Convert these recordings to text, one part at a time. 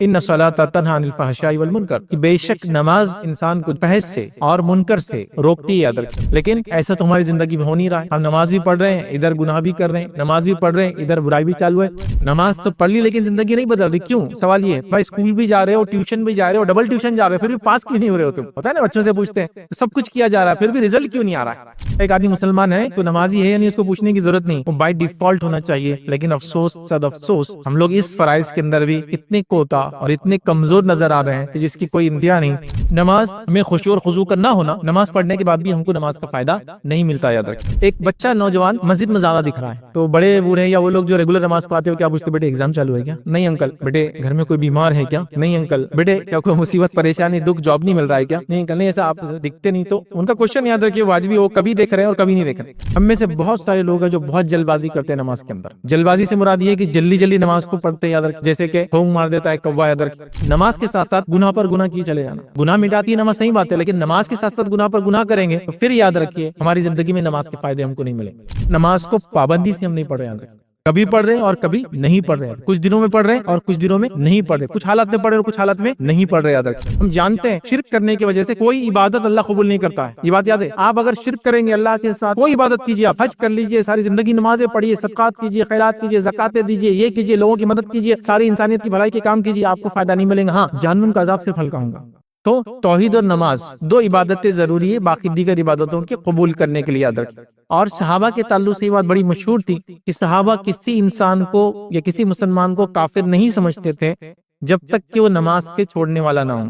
ان الصلاۃ تنہی عن الفحشاء والمنکر، کہ بے شک نماز انسان کو فحش سے اور منکر سے روکتی ہے۔ لیکن ایسا تو ہماری زندگی میں ہو نہیں رہا ہے۔ ہم نماز بھی پڑھ رہے ہیں، ادھر گناہ بھی کر رہے ہیں، نماز بھی پڑھ رہے ہیں، ادھر برائی بھی چالو ہے۔ نماز تو پڑھ لی لیکن زندگی نہیں بدل رہی، کیوں؟ سوال یہ ہے بھائی اسکول بھی جا رہے ہو، ٹیوشن بھی جا رہے ہو، ڈبل ٹیوشن جا رہے ہو، پھر بھی پاس کیوں نہیں ہو رہے ہو تم؟ پتہ ہے نا، بچوں سے پوچھتے ہیں سب کچھ کیا جا رہا ہے پھر بھی رزلٹ کیوں نہیں آ رہا ہے؟ ایک آدمی مسلمان ہے تو نمازی ہے یا نہیں، اس کو پوچھنے کی ضرورت نہیں، وہ بائی ڈیفالٹ ہونا چاہیے۔ لیکن افسوس صد افسوس، ہم لوگ اس فرائض کے اندر بھی اتنے کوتا اور اتنے کمزور نظر آ رہے ہیں کہ جس کی کوئی انتہا نہیں۔ نماز ہمیں خشوع اور خضوع کا نہ ہونا، نماز پڑھنے کے بعد بھی ہم کو نماز کا فائدہ نہیں ملتا، یاد رکھیں۔ ایک بچہ نوجوان مسجد میں زیادہ دکھ رہا ہے تو بڑے بوڑھے یا وہ لوگ جو ریگولر نماز پڑھتے ہو کیا پوچھتے، بیٹے ایگزام چالو ہے کیا؟ نہیں انکل۔ بیٹے گھر میں کوئی بیمار ہے کیا؟ نہیں انکل۔ بیٹے کیا کوئی مصیبت پریشانی دکھ جاب نہیں مل رہا ہے کیا؟ نہیں انکل۔ نہیں ایسا آپ دکھتے نہیں، تو ان کا کوشچن یاد رکھیے واجبی، وہ کبھی دیکھ رہے ہیں اور کبھی نہیں دیکھ رہے۔ ہم میں سے بہت سارے لوگ ہیں جو بہت جلد بازی کرتے ہیں نماز کے اندر۔ جلد بازی سے مراد یہ ہے کہ جلدی جلدی نماز کو پڑھتے ہیں، یاد رکھیں، جیسے کہ ہونگ مار دیتا ہے کوا، یاد رکھیں۔ نماز کے ساتھ ساتھ گناہ پر گناہ کیے چلے جانا، گناہ مٹاتی ہے نماز، صحیح بات ہے، لیکن نماز کے ساتھ ساتھ گناہ پر گناہ کریں گے تو پھر یاد رکھیے ہماری زندگی میں نماز کے فائدے ہم کو نہیں ملیں گے۔ نماز کو پابندی سے ہم نہیں پڑھ رہے، یاد رکھیں، کبھی پڑھ رہے ہیں اور کبھی نہیں پڑھ رہے ہیں، کچھ دنوں میں پڑھ رہے ہیں اور کچھ دنوں میں نہیں پڑھ رہے، کچھ حالات میں پڑھ رہے اور کچھ حالات میں نہیں پڑھ رہے، یاد رکھیں۔ ہم جانتے ہیں شرک کرنے کی وجہ سے کوئی عبادت اللہ قبول نہیں کرتا ہے، یہ بات یاد ہے۔ آپ اگر شرک کریں گے اللہ کے ساتھ، کوئی عبادت کیجیے، آپ حج کر لیجیے، ساری زندگی نمازیں پڑھیے، صدقات کیجیے، خیرات کیجیے، زکاتیں دیجیے، یہ کیجیے، لوگوں کی مدد کیجیے، ساری انسانیت کی بھلائی کے کام کیجیے، آپ کو فائدہ نہیں ملے گا، ہاں جہنم کا عذاب صرف ہلکا ہوگا۔ تو توحید اور نماز دو عبادتیں ضروری ہے باقی دیگر عبادتوں کے قبول کرنے کے لیے، یاد رکھیں۔ اور صحابہ کے تعلق سے یہ بات بڑی مشہور تھی کہ صحابہ کسی انسان کو یا کسی مسلمان کو کافر نہیں سمجھتے تھے جب تک کہ وہ نماز کے چھوڑنے والا نہ ہو۔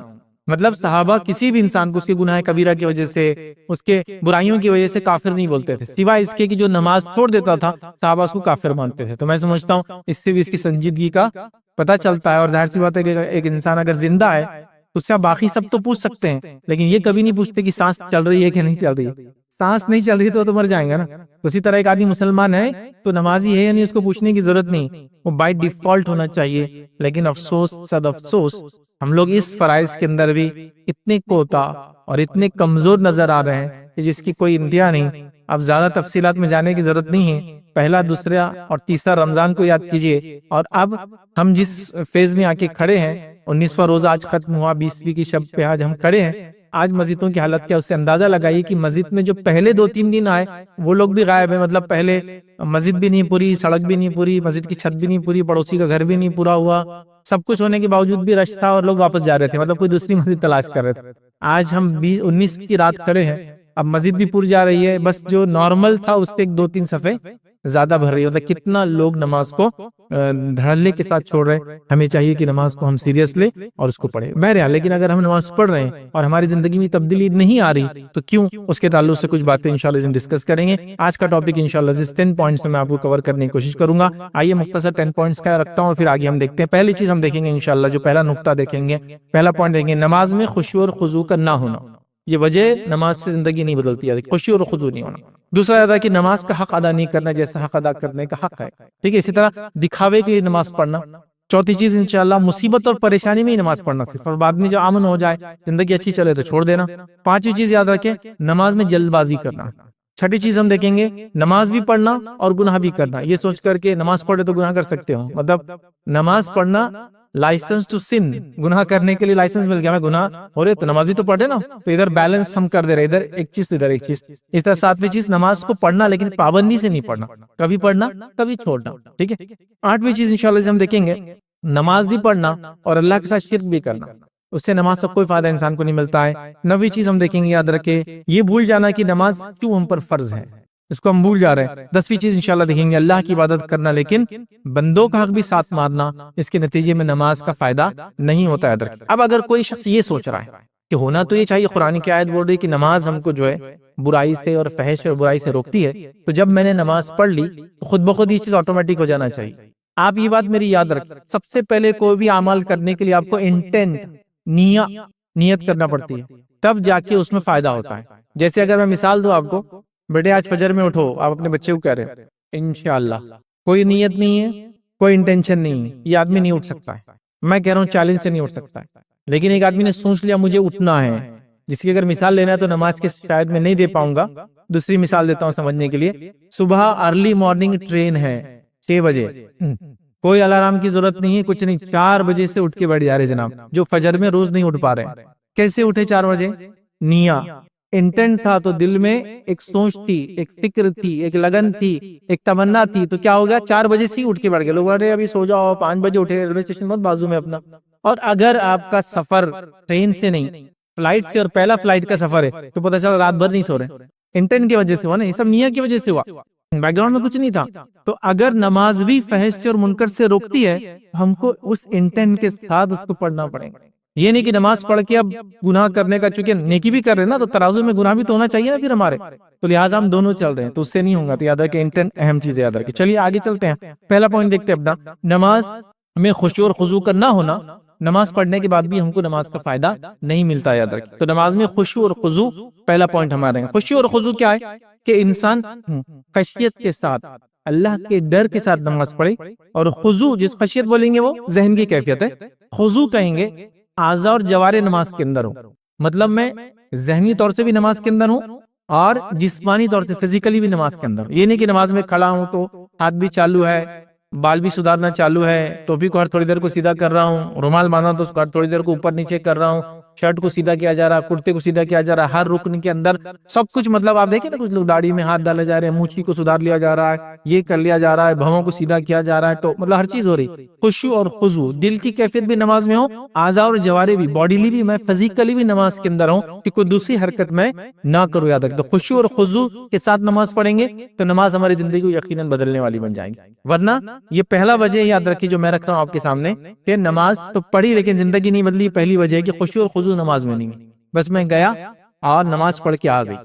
مطلب صحابہ کسی بھی انسان کو اس کے گناہ کبیرہ کی وجہ سے، اس کے برائیوں کی وجہ سے کافر نہیں بولتے تھے، سوائے اس کے کہ جو نماز چھوڑ دیتا تھا صحابہ اس کو کافر مانتے تھے۔ تو میں سمجھتا ہوں اس سے بھی اس کی سنجیدگی کا پتہ چلتا ہے، اور ظاہر سی بات ہے کہ ایک انسان اگر زندہ ہے تو اس سے باقی سب تو پوچھ سکتے ہیں، لیکن یہ کبھی نہیں پوچھتے کہ سانس چل رہی ہے کہ نہیں چل رہی ہے۔ سانس نہیں چل رہی تو مر جائیں گے نا۔ اسی طرح ایک آدمی مسلمان ہے تو نمازی ہے یا نہیں، اس کو پوچھنے کی ضرورت نہیں، وہ بائی ڈیفالٹ ہونا چاہیے۔ لیکن افسوس صد افسوس، ہم لوگ اس فرائض کے اندر بھی اتنے کوتا اور اتنے کمزور نظر آ رہے ہیں کہ جس کی کوئی انتہا نہیں۔ اب زیادہ تفصیلات میں جانے کی ضرورت نہیں ہے، پہلا، دوسرا اور تیسرا رمضان کو یاد کیجیے، اور اب ہم جس فیز میں آ کے کھڑے ہیں، 19واں روزہ آج ختم ہوا، 20ویں کی شب پہ آج ہم کھڑے ہیں۔ آج مسجدوں کی حالت کیا، اس سے اندازہ لگائیے کہ مسجد میں جو پہلے 2-3 دن آئے وہ لوگ بھی غائب ہیں۔ مطلب پہلے مسجد بھی نہیں پوری، سڑک بھی نہیں پوری، مسجد کی چھت بھی نہیں پوری، پڑوسی کا گھر بھی نہیں پورا ہوا، سب کچھ ہونے کے باوجود بھی رش تھا اور لوگ واپس جا رہے تھے، مطلب کوئی دوسری مسجد تلاش کر رہے تھے۔ آج ہم 19 کی رات کھڑے ہیں، اب مسجد بھی پور جا رہی ہے، بس جو نارمل تھا اس سے 2-3 صفحے زیادہ بھر رہی ہے۔ مطلب کتنا لوگ نماز کو دھڑلے کے ساتھ چھوڑ رہے ہیں۔ ہمیں چاہیے کہ نماز کو ہم سیریس لیں اور اس کو پڑھیں۔ بہرحال لیکن اگر ہم نماز پڑھ رہے ہیں اور ہماری زندگی میں تبدیلی نہیں آ رہی تو کیوں، اس کے تعلق سے کچھ باتیں انشاءاللہ ہم ڈسکس کریں گے۔ آج کا ٹاپک انشاءاللہ 10 پوائنٹس میں آپ کو کور کرنے کی کوشش کروں گا۔ آئیے مختصر 10 پوائنٹس کا رکھتا ہوں اور پھر آگے ہم دیکھتے ہیں۔ پہلی چیز ہم دیکھیں گے انشاءاللہ، جو پہلا نقطہ دیکھیں گے، پہلا پوائنٹ دیکھیں گے، نماز میں خشوع اور خضوع کا نہ ہونا۔ یہ وجہ نماز سے زندگی نہیں بدلتی ہے، خشوع اور خضوع نہیں ہونا۔ دوسرا یہ ہے کہ نماز کا حق ادا نہیں کرنا جیسا حق ادا کرنے کا حق ہے، ٹھیک ہے۔ اسی طرح دکھاوے کے لیے نماز پڑھنا۔ چوتھی چیز انشاءاللہ مصیبت اور پریشانی میں ہی نماز پڑھنا صرف، اور بعد میں جو امن ہو جائے، زندگی اچھی چلے تو چھوڑ دینا۔ پانچویں چیز یاد رکھیں، نماز میں جلد بازی کرنا۔ چھٹی چیز ہم دیکھیں گے، نماز بھی پڑھنا اور گناہ بھی کرنا۔ یہ سوچ کر کے نماز پڑھے تو گناہ کر سکتے ہو، مطلب نماز پڑھنا لائسنس ٹو سن، گناہ کرنے کے لیے لائسنس مل گیا، میں گناہ ہو رہے تو نماز بھی تو پڑھے نا، تو ادھر بیلنس ہم کر دے رہے، ادھر ایک چیز تو ادھر ایک چیز۔ اس طرح ساتویں چیز، نماز کو پڑھنا لیکن پابندی سے نہیں پڑھنا، کبھی پڑھنا کبھی چھوڑنا، ٹھیک ہے۔ آٹھویں چیز انشاءاللہ ہم دیکھیں گے، نماز بھی پڑھنا اور اللہ کے ساتھ شرک بھی کرنا، اس سے نماز سے کوئی فائدہ انسان کو نہیں ملتا ہے۔ نویں چیز ہم دیکھیں گے، یاد رکھے، یہ بھول جانا کہ نماز کیوں ہم پر فرض ہے، اس کو ہم بھول جا رہے ہیں۔ 10ویں چیز انشاءاللہ دیکھیں گے، اللہ کی عبادت کرنا لیکن بندوں کا حق بھی ساتھ مارنا، اس کے نتیجے میں نماز کا فائدہ نہیں ہوتا ہے۔ اب اگر کوئی شخص یہ سوچ رہا ہے کہ ہونا تو یہ چاہیے، قرآن کی آیت بول رہی کہ نماز ہم کو جو ہے برائی سے اور فحش اور برائی سے روکتی ہے، تو جب میں نے نماز پڑھ لی تو خود بخود یہ چیز آٹومیٹک ہو جانا چاہیے۔ آپ یہ بات میری یاد رکھیں، سب سے پہلے کوئی بھی اعمال کرنے کے لیے آپ کو انٹینٹ، نیت کرنا پڑتی ہے، تب جا کے اس میں فائدہ ہوتا ہے۔ جیسے اگر میں مثال دوں آپ کو، بیٹے آج فجر میں اٹھو، آپ اپنے بچے کو کہہ رہے ہیں انشاءاللہ، کوئی نیت نہیں ہے، کوئی انٹینشن نہیں ہے، یہ آدمی نہیں اٹھ سکتا ہے۔ میں کہہ رہا ہوں چیلنج سے نہیں اٹھ سکتا ہے، لیکن ایک آدمی نے سوچ لیا مجھے اٹھنا ہے، جس کی اگر مثال لینا ہے تو نماز کے شاید میں نہیں دے پاؤں گا، دوسری مثال دیتا ہوں سمجھنے کے لیے۔ صبح ارلی مارننگ ٹرین ہے 6 بجے، کوئی الارم کی ضرورت نہیں ہے، کچھ نہیں، 4 بجے سے اٹھ کے بیٹھ جا رہے جناب، جو فجر میں روز نہیں اٹھ پا رہے۔ کیسے اٹھے 4 بجے؟ نیا انٹینٹ تھا، تو دل میں ایک سوچ تھی، ایک فکر تھی، ایک لگن تھی، ایک تمنا تھی، تو کیا ہو گیا 4 بجے سے ہی اٹھ کے بیٹھ گئے۔ لوگ بول رہے ابھی سو جاؤ، 5 بجے اٹھے، ریلوے اسٹیشن بہت بازو میں اپنا۔ اور اگر آپ کا سفر ٹرین سے نہیں، فلائٹ سے، اور پہلا فلائٹ کا سفر ہے، تو پتہ چلا رات بھر نہیں سو رہے، انٹینٹ کی وجہ سے ہوا نا، یہ سب نیا کی وجہ سے ہوا، بیک گراؤنڈ میں کچھ نہیں تھا۔ تو اگر نماز بھی فحش سے اور منکر سے روکتی ہے، ہم کو اس انٹینٹ کے ساتھ اس کو پڑھنا پڑے گا۔ یہ نہیں کہ نماز پڑھ کے اب گناہ کرنے کا، چونکہ نیکی بھی کر رہے ہیں نا، تو ترازو میں گناہ بھی تو ہونا چاہیے نا پھر ہمارے، تو لہٰذا ہم دونوں چل رہے ہیں، تو اس سے نہیں ہوگا، تو یاد رکھیں انٹینٹ اہم چیز ہے، یاد رکھیں۔ چلیے آگے چلتے ہیں، پہلا پوائنٹ دیکھتے ہیں اپنا، نماز میں خشوع اور خضوع کا نہ ہونا۔ نماز پڑھنے کے بعد بھی ہم کو نماز کا فائدہ نہیں ملتا، یاد رکھیں۔ تو نماز میں خشوع اور خضوع پہلا پوائنٹ ہمارے ہیں۔ خشوع اور خضوع کیا ہے؟ کہ انسان خشیت کے ساتھ، اللہ کے ڈر کے ساتھ نماز پڑھے، اور خضوع، جس خشیت بولیں گے وہ ذہن کی کیفیت ہے، خضوع کہیں گے اعضاء اور جوارح نماز کے اندر ہو، مطلب میں ذہنی طور سے بھی نماز کے اندر ہوں اور جسمانی طور سے فزیکلی بھی نماز کے اندر ہوں۔ یہ نہیں کہ نماز میں کھڑا ہوں تو ہاتھ بھی چالو ہے، بال بھی سدھارنا چالو ہے، ٹوپی کو ہر تھوڑی دیر کو سیدھا کر رہا ہوں، رومال باندھا تو اس کو ہر تھوڑی دیر کو اوپر نیچے کر رہا ہوں، شرٹ کو سیدھا کیا جا رہا ہے، کرتے کو سیدھا کیا جا رہا ہے، ہر رکن کے اندر سب کچھ، مطلب آپ دیکھیں نا کچھ لوگ داڑھی میں ہاتھ ڈالے جا رہے ہیں، مونچھی کو سدھار لیا جا رہا ہے، یہ کر لیا جا رہا ہے، بھووں کو سیدھا کیا جا رہا ہے، تو مطلب ہر چیز ہو رہی۔ خشوع اور خضوع، دل کی کیفیت بھی نماز میں ہو، اعضاء اور جوارح بھی، باڈیلی بھی، میں فزیکلی بھی نماز کے اندر ہوں، کہ کوئی دوسری حرکت میں نہ کرو، یاد رکھ۔ تو خشوع اور خضوع کے ساتھ نماز پڑھیں گے تو نماز ہماری زندگی کو یقیناً بدلنے والی بن جائے گی، ورنہ یہ پہلا وجہ یاد رکھیے جو میں رکھ رہا ہوں آپ کے سامنے، کہ نماز تو پڑھی لیکن زندگی نہیں بدلی، پہلی وجہ ہے کہ خشوع اور خضوع نماز میں نہیں ہے، بس میں گیا اور نماز پڑھ کے آ گئی۔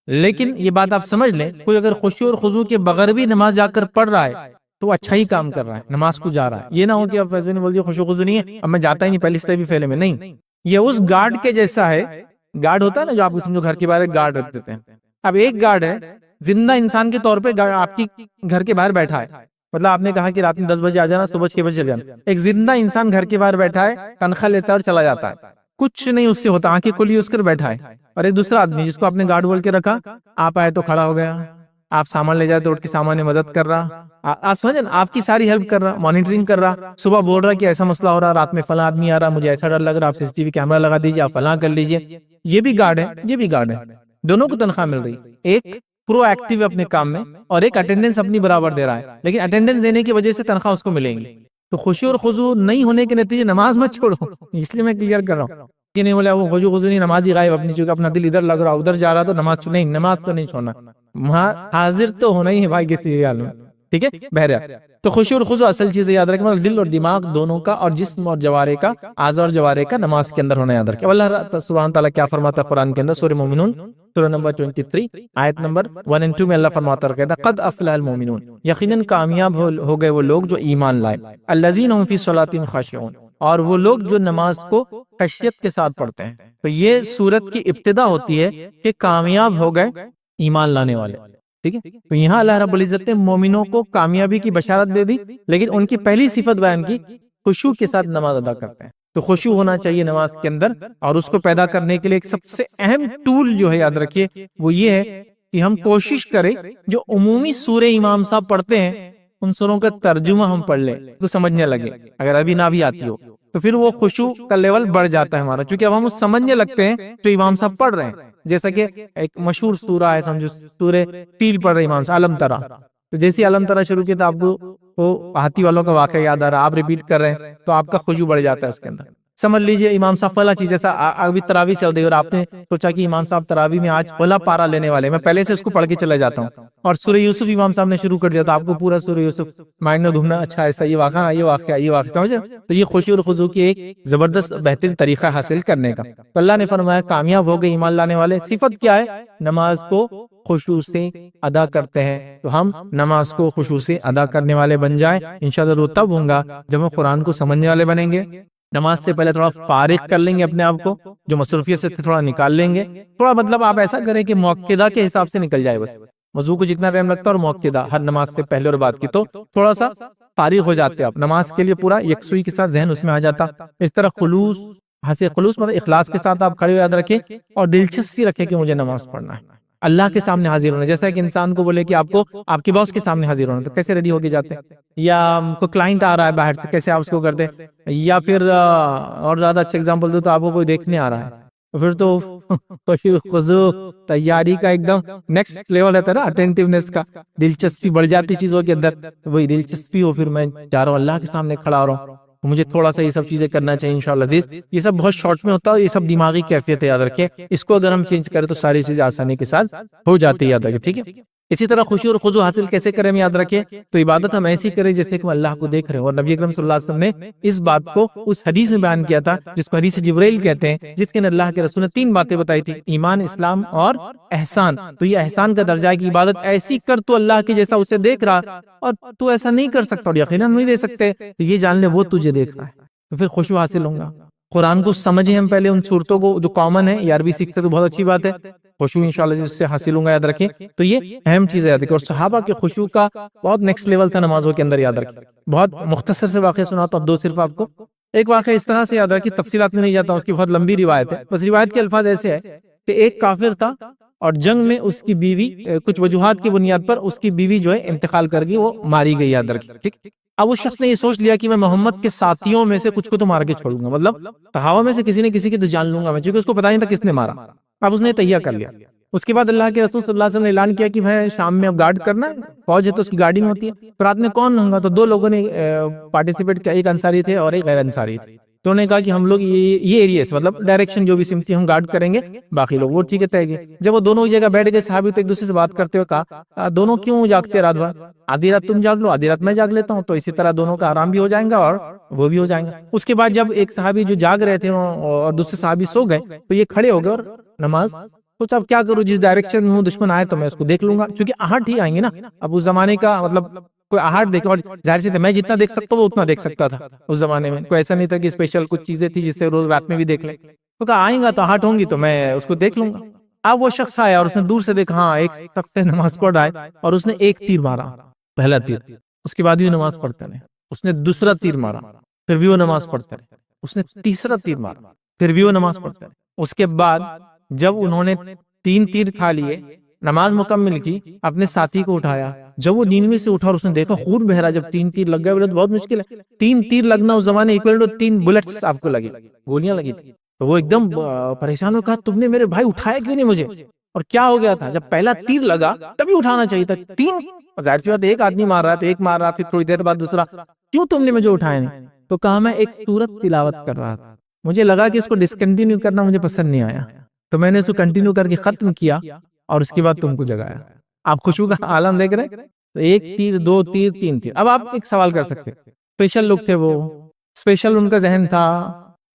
لیکن یہ بات آپ سمجھ لیں، کوئی اگر خشوع اور خضوع کے بغیر بھی نماز جا کر پڑھ رہا ہے تو اچھا ہی کام کر رہا ہے، نماز کو جا رہا ہے۔ یہ نہ ہو کہ اب فیصلے نے بول دیا خشوع خضوع نہیں ہے، اب میں جاتا ہی نہیں، پہلے سے بھی فیلے میں نہیں، یہ اس گارڈ کے جیسا ہے، گارڈ ہوتا ہے نا جو آپ کو سمجھو گھر کے باہر گارڈ رکھ دیتے ہیں، اب ایک گارڈ ہے زندہ انسان کے طور پہ آپ کی گھر کے باہر بیٹھا ہے، مطلب آپ نے کہا کہ رات میں 10 بجے آ جانا، صبح 6 بجے چل جانا، ایک زندہ انسان گھر کے باہر بیٹھا ہے، تنخواہ لیتا ہے اور چلا جاتا ہے، کچھ نہیں اس سے ہوتا، آنکھیں کھلی اس کر بیٹھا ہے۔ اور ایک دوسرا آدمی جس کو آپ نے گارڈ بول کے رکھا، آپ آئے تو کھڑا ہو گیا، آپ سامان لے جائے تو اٹھ کے سامان میں مدد کر رہا، آپ سمجھیں نا، آپ کی ساری ہیلپ کر رہا، مانیٹرنگ کر رہا، صبح بول رہا کہ ایسا مسئلہ ہو رہا، رات میں فلاں آدمی آ رہا، مجھے ایسا ڈر لگ رہا، آپ CCTV کیمرہ لگا دیجیے، آپ فلاں کر لیجیے، یہ بھی گارڈ ہے، یہ بھی گارڈ ہے، دونوں کو تنخواہ مل رہی، ایک پرو ایکٹیو ہے اپنے کام میں، اور ایک اٹینڈنس اپنی برابر دے رہا ہے، لیکن اٹینڈنس دینے کی وجہ سے تنخواہ اس کو ملیں گی۔ تو خشوع اور خضوع نہیں ہونے کے نتیجے نماز مت چھوڑو، اس لیے میں کلیئر کر رہا ہوں کہ نہیں بولے وہ خشوع خضوع نہیں، نماز ہی غائب اپنی، چونکہ اپنا دل ادھر لگ رہا ادھر جا رہا تو نماز نہیں، نماز تو نہیں چھوڑنا، وہاں حاضر تو ہونا ہی ہے بھائی کسی حال میں، ٹھیک ہے بہرحال۔ تو خشوع اور خضوع اصل چیز یاد رکھیں، دل اور دماغ دونوں کا، اور جسم اور جوارح کا، اعضاء اور جوارح کا نماز کے اندر ہونا یاد رکھیں۔ اللہ سبحانہ تعالیٰ کیا فرماتا ہے قرآن کے اندر، سورہ مومنون سورہ نمبر 23 آیت نمبر 1 اور 2 میں اللہ فرماتا ہے قد افلح المومنون، یقیناً کامیاب ہو گئے وہ لوگ جو ایمان لائے، الذین هم فی صلاتہم خاشعون، اور وہ لوگ جو نماز کو خشیت کے ساتھ پڑھتے ہیں۔ تو یہ سورت کی ابتدا ہوتی ہے کہ کامیاب ہو گئے ایمان لانے والے، ٹھیک ہے۔ تو یہاں اللہ رب العزت نے مومنوں کو کامیابی کی بشارت دے دی، لیکن ان کی پہلی صفت بیان کی، خشوع کے ساتھ نماز ادا کرتے ہیں۔ تو خشوع ہونا چاہیے نماز کے اندر، اور اس کو پیدا کرنے کے لیے ایک سب سے اہم ٹول جو ہے یاد رکھیے وہ یہ ہے کہ ہم کوشش کریں جو عمومی سورہ امام صاحب پڑھتے ہیں ان سوروں کا ترجمہ ہم پڑھ لیں تو سمجھنے لگے، اگر ابھی نہ بھی آتی ہو تو پھر وہ خشوع کا لیول بڑھ جاتا ہے ہمارا، چونکہ اب ہم اس سمجھنے لگتے ہیں جو امام صاحب پڑھ رہے ہیں۔ جیسا کہ ایک مشہور سورہ ہے، سمجھو سورہ فیل پڑھ رہے امام صاحب، علم ترا، تو جیسے علم ترا شروع کیا تو آپ کو وہ ہاتھی والوں کا واقعہ یاد آ رہا، آپ ریپیٹ کر رہے ہیں تو آپ کا خشوع بڑھ جاتا ہے اس کے اندر۔ سمجھ لیجئے امام صاحب فلاں چیز، جیسا ابھی تراویح چل رہی ہے اور آپ نے سوچا کہ امام صاحب تراویح میں آج فلاں پارا لینے والے، میں پہلے سے اس کو پڑھ کے چلا جاتا ہوں، اور سورہ یوسف امام صاحب نے شروع کر دیا تو آپ کو پورا سورہ یوسف مائنڈ میں گھومنا، اچھا ایسا یہ واقعہ یہ واقعہ یہ واقعہ، سمجھے؟ تو یہ خشوع اور خضوع کی ایک زبردست بہترین طریقہ حاصل کرنے کا۔ تو اللہ نے فرمایا کامیاب ہو گئے ایمان لانے والے، صفت کیا ہے؟ نماز کو خشوع سے ادا کرتے ہیں۔ تو ہم نماز کو خشوع سے ادا کرنے والے بن جائیں، انشاءاللہ وہ تب ہوں گا جب ہم قرآن کو سمجھنے والے بنیں گے، نماز سے پہلے تھوڑا فارغ کر لیں گے اپنے آپ کو، جو مصروفیت سے تھوڑا نکال لیں گے، تھوڑا مطلب آپ ایسا کریں کہ موقعہ کے حساب سے نکل جائے، بس وضو کو جتنا ٹائم لگتا ہے اور موقعہ ہر نماز سے پہلے اور بعد کی، تو تھوڑا سا فارغ ہو جاتے آپ نماز کے لیے، پورا یکسوئی کے ساتھ ذہن اس میں آ جاتا۔ اس طرح خلوص مطلب اخلاص کے ساتھ آپ کھڑے ہو، یاد رکھیں، اور دلچسپی رکھیں کہ مجھے نماز پڑھنا ہے۔ اللہ کے سامنے حاضر ہونا. جیسا کہ انسان کو بولے کہ آپ کو آپ کے باس کے سامنے حاضر ہونا, تو کیسے ریڈی ہو کے جاتے ہیں؟ یا کوئی کلائنٹ آ رہا ہے باہر سے, کیسے آپ اس کو کرتے ہیں؟ یا پھر اور زیادہ اچھا اگزامپل دو تو آپ کو کوئی دیکھنے آ رہا ہے, پھر تو خضوع تیاری کا ایک دم نیکسٹ لیول رہتا ہے نا, اٹینٹیونیس کا, دلچسپی بڑھ جاتی چیزوں کے اندر. وہی دلچسپی ہو, پھر میں جا رہا ہوں اللہ کے سامنے کھڑا ہو رہا ہوں, مجھے تھوڑا سا یہ سب چیزیں کرنا چاہیے انشاءاللہ عزیز. یہ سب بہت شارٹ میں ہوتا ہے, یہ سب دماغی کیفیت ہے, یاد رکھیں. اس کو اگر ہم چینج کریں تو ساری چیزیں آسانی کے ساتھ ہو جاتی ہے, یاد رکھیں, ٹھیک ہے. اسی طرح خوشی اور خضوع حاصل کیسے کریں ہم یاد رکھیں, تو عبادت ہم ایسی کریں جیسے کہ ہم اللہ کو دیکھ رہے ہیں. اور نبی اکرم صلی اللہ علیہ وسلم نے اس بات کو اس حدیث میں بیان کیا تھا جس کو حدیث جبرائیل کہتے ہیں, جس کے اندر اللہ کے رسول نے 3 باتیں بتائی تھی, ایمان, اسلام اور احسان. تو یہ احسان کا درجہ ہے کہ عبادت ایسی کر تو اللہ کے جیسا اسے دیکھ رہا, اور تو ایسا نہیں کر سکتا اور یقیناً نہیں دے سکتے, تو یہ جان لے وہ تجھے دیکھ رہا ہے, تو پھر خشوع حاصل ہوں گا. قرآن کو سمجھیں ہم پہلے, ان صورتوں کو جو کامن ہے, یہ عربی سیکھتے تو بہت اچھی بات ہے. خشوع انشاءاللہ جس سے حاصل ہوں گا, یاد رکھیں. تو یہ اہم چیز ہے یاد رکھیں. اور صحابہ کے خشوع کا بہت نیکسٹ لیول تھا نمازوں کے اندر, یاد رکھیں. بہت مختصر سے واقعہ سناتا ہوں, 2 صرف آپ کو. ایک واقعہ اس طرح سے یاد رکھیں, تفصیلات میں نہیں جاتا ہوں, اس کی بہت لمبی روایت ہے. بس روایت کے الفاظ ایسے ہے کہ ایک کافر تھا اور جنگ میں اس کی بیوی کچھ وجوہات کی بنیاد پر اس کی بیوی جو ہے انتقال کر گئی, وہ ماری گئی, یاد رکھیں, ٹھیک. اب اس شخص نے یہ سوچ لیا کہ میں محمد کے ساتھیوں میں سے کچھ کو تو مار کے چھوڑوں گا, مطلب صحابہ میں سے کسی نے کسی کی تو جان لوں گا میں, کیونکہ اس کو پتہ نہیں تھا کس نے مارا. اب اس نے تہیہ کر لیا. اس کے بعد اللہ کے رسول صلی اللہ علیہ وسلم نے اعلان کیا کہ بھائی شام میں اب گارڈ کرنا ہے, فوج ہے تو اس کی گارڈنگ ہوتی ہے. تو رات میں کون ہوں گا, تو 2 لوگوں نے پارٹیسپیٹ کیا, ایک انصاری تھے اور ایک غیر انصاری تھے. تو انہوں نے کہا کہ ہم لوگ یہ ایریا سے, مطلب ڈائریکشن جو بھی سمتی ہم گارڈ کریں گے, باقی لوگ وہ ٹھیک ہے طے گئے. جب وہ دونوں جگہ بیٹھ گئے, صحابی تو ایک دوسرے سے بات کرتے ہوئے کہا, دونوں کیوں جاگتے رات بھر, آدھی رات تم جاگ لو, آدھی رات میں جاگ لیتا ہوں, تو اسی طرح دونوں کا آرام بھی ہو جائے گا اور وہ بھی ہو جائیں گا. اس کے بعد جب ایک صحابی جو جاگ رہے تھے اور دوسرے صحابی سو گئے, تو یہ کھڑے ہو گئے اور نماز سوچا اب کیا کروں, جس ڈائریکشن میں ہوں دشمن آئے تو میں اس کو دیکھ لوں گا, کیونکہ آہٹ ہی آئیں گے نا. اب اس زمانے کا مطلب کوئی آہٹ دیکھے, اور ظاہر سی میں جتنا دیکھ سکتا ہوں وہ اتنا دیکھ سکتا تھا اس زمانے میں. کوئی ایسا نہیں تھا کہ اسپیشل کچھ چیزیں تھی جس سے روز رات میں بھی دیکھ لیں. تو کہا آئیں گا تو آہٹ ہوں گی تو میں اس کو دیکھ لوں گا. اب وہ شخص آیا اور اس نے دور سے دیکھا, ہاں ایک شخص سے نماز پڑھ رہا ہے, اور اس نے ایک تیر مارا, پہلا تیر. اس کے بعد بھی نماز پڑھتے رہے. اس نے دوسرا تیر مارا, پھر بھی وہ نماز پڑھتے رہے. اس نے تیسرا تیر مارا, پھر بھی وہ نماز پڑھتے رہے. اس کے بعد جب انہوں نے 3 تیر کھا لیے, نماز مکمل کی, اپنے ساتھی کو اٹھایا. جب وہ نیند میں سے اٹھا اور اس نے دیکھا خون بہ رہا, جب 3 تیر لگ گئے, بہت مشکل ہے 3 تیر لگنا اس زمانے ایکویلنٹ 3 بلٹس آپ کو لگے, گولیاں لگی تھی. تو وہ ایک دم پریشان ہو, کہا تم نے میرے بھائی اٹھایا کیوں نہیں مجھے, اور کیا ہو گیا تھا, جب پہلا تیر لگا تبھی اٹھانا چاہیے تھا. 3 ظاہر سی بات, ایک آدمی مار رہا تو ایک مار رہا, پھر تھوڑی دیر بعد دوسرا, کیوں تم نے مجھے اٹھایا نہیں. تو کہا میں ایک سورت تلاوت کر رہا تھا, مجھے لگا کہ اس کو ڈسکنٹینیو کرنا مجھے پسند نہیں آیا, تو میں نے اس کو کنٹینیو کر کے ختم کیا, اور اس کے بعد تم کو جگایا. آپ خشوع کا عالم دیکھ رہے ہیں. تو 1 تیر 2 تیر 3 تیر. اب آپ ایک سوال کر سکتے, اسپیشل لوگ تھے وہ, اسپیشل ان کا ذہن تھا,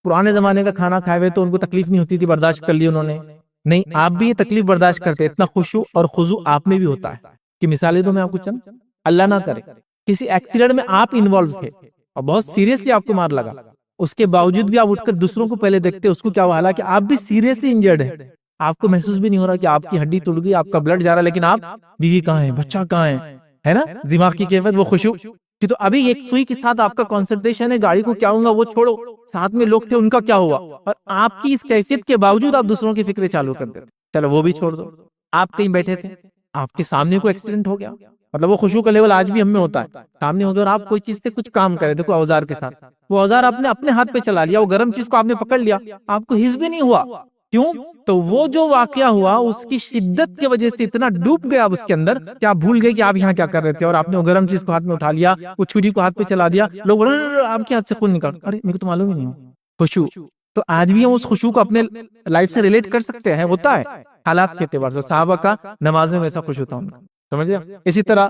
پرانے زمانے کا کھانا کھائے ہوئے تو ان کو تکلیف نہیں ہوتی تھی, برداشت کر لی انہوں نے. نہیں, آپ بھی یہ تکلیف برداشت کرتے. اتنا خشوع اور خضوع آپ میں بھی ہوتا ہے کہ مثالیں دو میں آپ کو چند, اللہ نہ کرے کسی ایکسیڈنٹ میں آپ انوالو تھے اور بہت سیریسلی آپ کو مار لگا, اس کے باوجود بھی آپ اٹھ کر دوسروں کو پہلے دیکھتے اس کو کیا ہوا, حالانکہ آپ بھی سیریسلی انجرڈ ہے, آپ کو محسوس بھی نہیں ہو رہا کہ آپ کی ہڈی ٹوٹ گئی, آپ کا بلڈ جا رہا ہے, لیکن آپ بیوی کہاں ہے, بچہ کہاں ہے نا, دماغ کی کیفیت وہ خشوع کہ تو ابھی ایک سوئی کے ساتھ آپ کا کنسنٹریشن ہے, گاڑی کو کیا ہوگا وہ چھوڑو, ساتھ میں لوگ تھے ان کا کیا ہوا, اور آپ کی اس کیفیت کے باوجود آپ دوسروں کی فکریں چالو کر دیتے. چلو وہ بھی چھوڑ دو, آپ کہیں بیٹھے تھے, آپ کے سامنے کوئی ایکسیڈنٹ ہو گیا, مطلب وہ خشوع کا لیول آج بھی ہم میں ہوتا ہے, سامنے ہو گیا اور آپ کوئی چیز سے کچھ کام کرے, دیکھو اوزار کے ساتھ, وہ اوزار آپ نے اپنے ہاتھ پہ چلا لیا, وہ گرم چیز کو آپ نے پکڑ لیا, آپ کو حس بھی نہیں ہوا, کیوں, تو وہ جو واقعہ ہوا اس کی شدت کی وجہ سے اتنا ڈوب گیا آپ اس کے اندر کہ آپ بھول گئے کہ آپ یہاں کیا کر رہے تھے, اور آپ نے وہ گرم چیز کو ہاتھ میں اٹھا لیا, وہ چھری کو ہاتھ پہ چلا دیا, لوگ آپ کے ہاتھ سے خون نکل, ارے میرے کو تو معلوم ہی نہیں ہو. خشوع تو آج بھی ہم اس خشوع کو اپنے لائف سے ریلیٹ کر سکتے ہیں, ہوتا ہے حالات کے اعتبار سے. صحابہ کا نماز میں ویسا خشوع تھا ان کا, سمجھ گیا. اسی طرح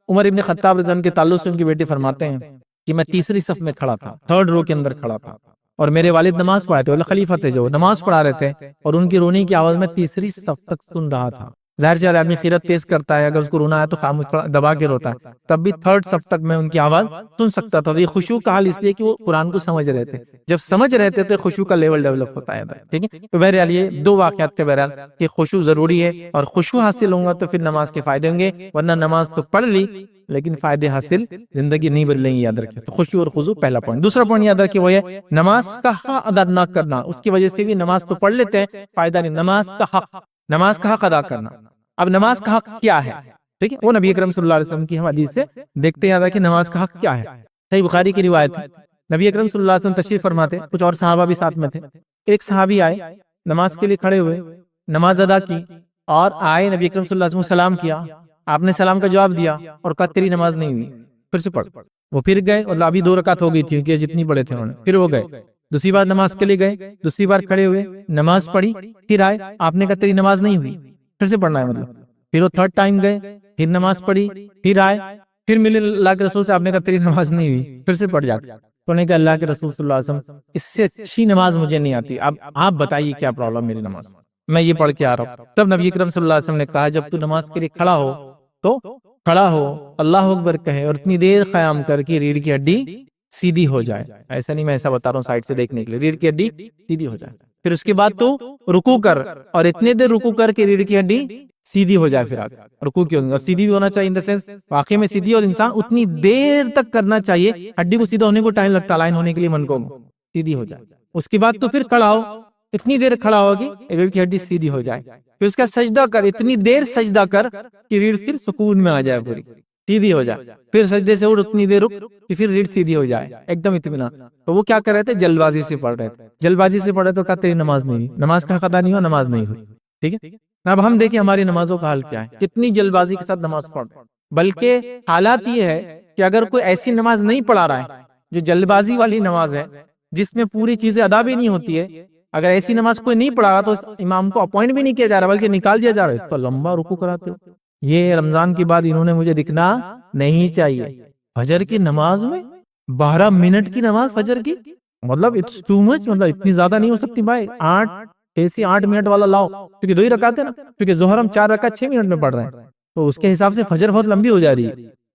عمر ابن خطاب رضی اللہ عنہ کے تعلق سے ان کی بیٹی فرماتے ہیں کہ میں تیسری صف میں کھڑا تھا, 3rd رو کے اندر کھڑا تھا, اور میرے والد نماز پڑھائے تھے, خلیفہ تھے جو نماز پڑھا رہے تھے, اور ان کی رونے کی آواز میں تیسری صف تک سن رہا تھا. ظاہر سی آدمی خیرت تیز کرتا ہے, اگر اس کو رونا ہے تو خاموش دبا کے روتا ہے, تب بھی 3rd صف تک میں ان کی آواز سن سکتا تھا. یہ خشوع کا حال اس لیے کہ وہ قرآن کو سمجھ رہے تھے, جب سمجھ رہے تھے تو خشوع کا لیول ڈیولپ ہوتا ہے, ٹھیک ہے. تو بہرحال یہ 2 واقعات تھے بہرحال کہ خشوع ضروری ہے, اور خشوع حاصل ہوں گا تو پھر نماز کے فائدے ہوں گے, ورنہ نماز تو پڑھ لی لیکن فائدے حاصل زندگی نہیں بدلیں گی, یاد رکھیں. تو خشوع اور خضوع پہلا پوائنٹ. دوسرا پوائنٹ یاد رکھیں وہ ہے نماز کا حق ادا نہ کرنا. اس کی وجہ سے بھی نماز تو پڑھ لیتے ہیں, فائدہ نہیں. نماز کا حق ادا کرنا, اب نماز کا حق کیا ہے؟ ٹھیک ہے، وہ نبی اکرم صلی اللہ علیہ وسلم کی ہم حدیث سے دیکھتے ہیں کہ نماز کا حق کیا ہے۔ صحیح بخاری کی روایت ہے، نبی اکرم صلی اللہ علیہ وسلم تشریف فرماتے، کچھ اور صحابہ بھی ساتھ میں تھے۔ ایک صحابی آئے، نماز کے لیے کھڑے ہوئے، نماز ادا کی، اور آئے نبی اکرم صلی اللہ علیہ وسلم سلام کیا، آپ نے سلام کا جواب دیا اور کہا تیری نماز نہیں ہوئی، پھر سے پڑھ۔ وہ پھر گئے، اور ابھی 2 رکعت ہو گئی تھی کیونکہ جتنی پڑھے تھے انہوں نے، پھر وہ گئے، دوسری بار نماز کے لیے گئے، دوسری بار کھڑے ہوئے، نماز پڑھی، پھر آئے، آپ نے کہا تیری نماز نہیں ہوئی، پھر سے پڑھنا ہے مطلب۔ پھر وہ 3rd ٹائم گئے، پھر نماز پڑھی، پھر آئے، پھر ملے اللہ کے رسول سے، آپ نے کہا تیری نماز نہیں ہوئی، پھر سے پڑھ جا کے۔ تو نے کہا اللہ کے رسول صلی اللہ علیہ وسلم اس سے اچھی نماز مجھے نہیں آتی، اب آپ بتائیے کیا پرابلم میری نماز، میں یہ پڑھ کے آ رہا ہوں۔ تب نبی اکرم صلی اللہ علیہ وسلم نے کہا جب تو نماز کے لیے کھڑا ہو تو کھڑا ہو، اللہ اکبر کہے، اور اتنی دیر قیام کر کے ریڑھ کی ہڈی سیدھی ہو جائے۔ ایسا نہیں میں ایسا بتا رہا ہوں سائڈ سے دیکھنے کے لیے، ریڑھ کی ہڈی سیدھی ہو جائے، پھر اس کے بعد تو رکوع کر، اور اتنے دیر رکوع کر کے ریڑھ کی ہڈی سیدھی ہو جائے، پھر آگے رکوع کی ہوگا سیدھی بھی ہونا چاہیے، ان دا سینس واقعی میں سیدھی، اور انسان اتنی دیر تک کرنا چاہیے، ہڈی کو سیدھا ہونے کو ٹائم لگتا ہے، لائن ہونے کے لیے من کو سیدھی ہو جائے۔ اس کے بعد تو پھر کھڑا ہو، اتنی دیر کھڑا ہوگی ریڑھ کی ہڈی سیدھی ہو جائے، پھر اس کا سجدہ کر، اتنی دیر سجدہ کر کہ ریڑھ پھر سکون میں آ جائے، پوری سیدھی ہو جائے، پھر سجدے سے اٹھ، اتنی دیر رک کہ پھر ریڑھ سیدھی ہو جائے ایک دم اطمینان۔ تو وہ کیا کر رہے تھے؟ جلد بازی سے پڑھ رہے تھے، جلد بازی سے پڑھ رہے تو کہتے نماز نہیں ہوئی، نماز کا حق ادا نہیں ہوا، نماز نہیں ہوئی۔ ٹھیک ہے، اب ہم دیکھیں ہماری نمازوں کا حال کیا ہے، کتنی جلد بازی کے ساتھ نماز پڑھ، بلکہ حالات یہ ہے کہ اگر کوئی ایسی نماز نہیں پڑھا رہا ہے جو جلد بازی والی نماز ہے، جس میں پوری چیزیں ادا بھی نہیں ہوتی ہے، اگر ایسی نماز کوئی نہیں پڑھا رہا تو امام کو اپوائنٹ بھی نہیں کیا جا رہا بلکہ نکال دیا جا رہا ہے، تو لمبا رکوع کراتے ہو۔ یہ رمضان کے بعد انہوں نے مجھے دکھنا نہیں چاہیے۔ فجر کی نماز میں 12 منٹ کی نماز فجر کی، مطلب اٹس ٹو مچ، مطلب اتنی زیادہ نہیں ہو سکتی بھائی، 8 منٹ والا لاؤ، کیونکہ 2 ہی رکعت ہے نا، کیونکہ ظہر ہم 4 رکعت 6 منٹ میں پڑھ رہے ہیں، تو اس کے حساب سے فجر بہت لمبی ہو جا رہی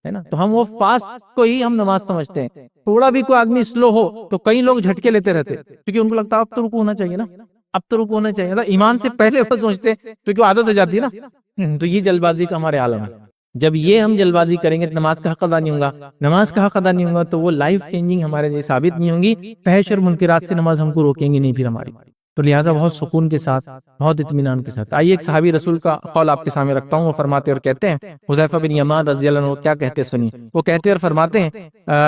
ہے نا، تو ہم وہ فاسٹ کو ہی ہم نماز سمجھتے ہیں۔ تھوڑا بھی کوئی آدمی سلو ہو تو کئی لوگ جھٹکے لیتے رہتے، کیونکہ ان کو لگتا ہے اب تو رکوع ہونا چاہیے نا، اب تو رکوع ہونا چاہیے، ایمان سے پہلے وہ سوچتے ہیں کیونکہ عادت ہو جاتی ہے نا، تو یہ جلد بازی کا ہمارے عالم ہے۔ جب یہ ہم جلد بازی کریں گے تو نماز کا حق ادا نہیں ہوگا، نماز کا حق ادا نہیں ہوگا تو وہ لائف چینجنگ ہمارے لیے ثابت نہیں ہوں گی، فحش اور منکرات سے نماز ہم کو روکیں گی نہیں پھر ہماری۔ تو لہٰذا بہت سکون کے ساتھ، بہت اطمینان کے ساتھ آئیے ایک صحابی رسول کا قول آپ کے سامنے رکھتا ہوں، وہ فرماتے اور کہتے ہیں، حذیفہ بن یمان رضی اللہ عنہ کیا کہتے ہیں سنیے، وہ کہتے اور فرماتے ہیں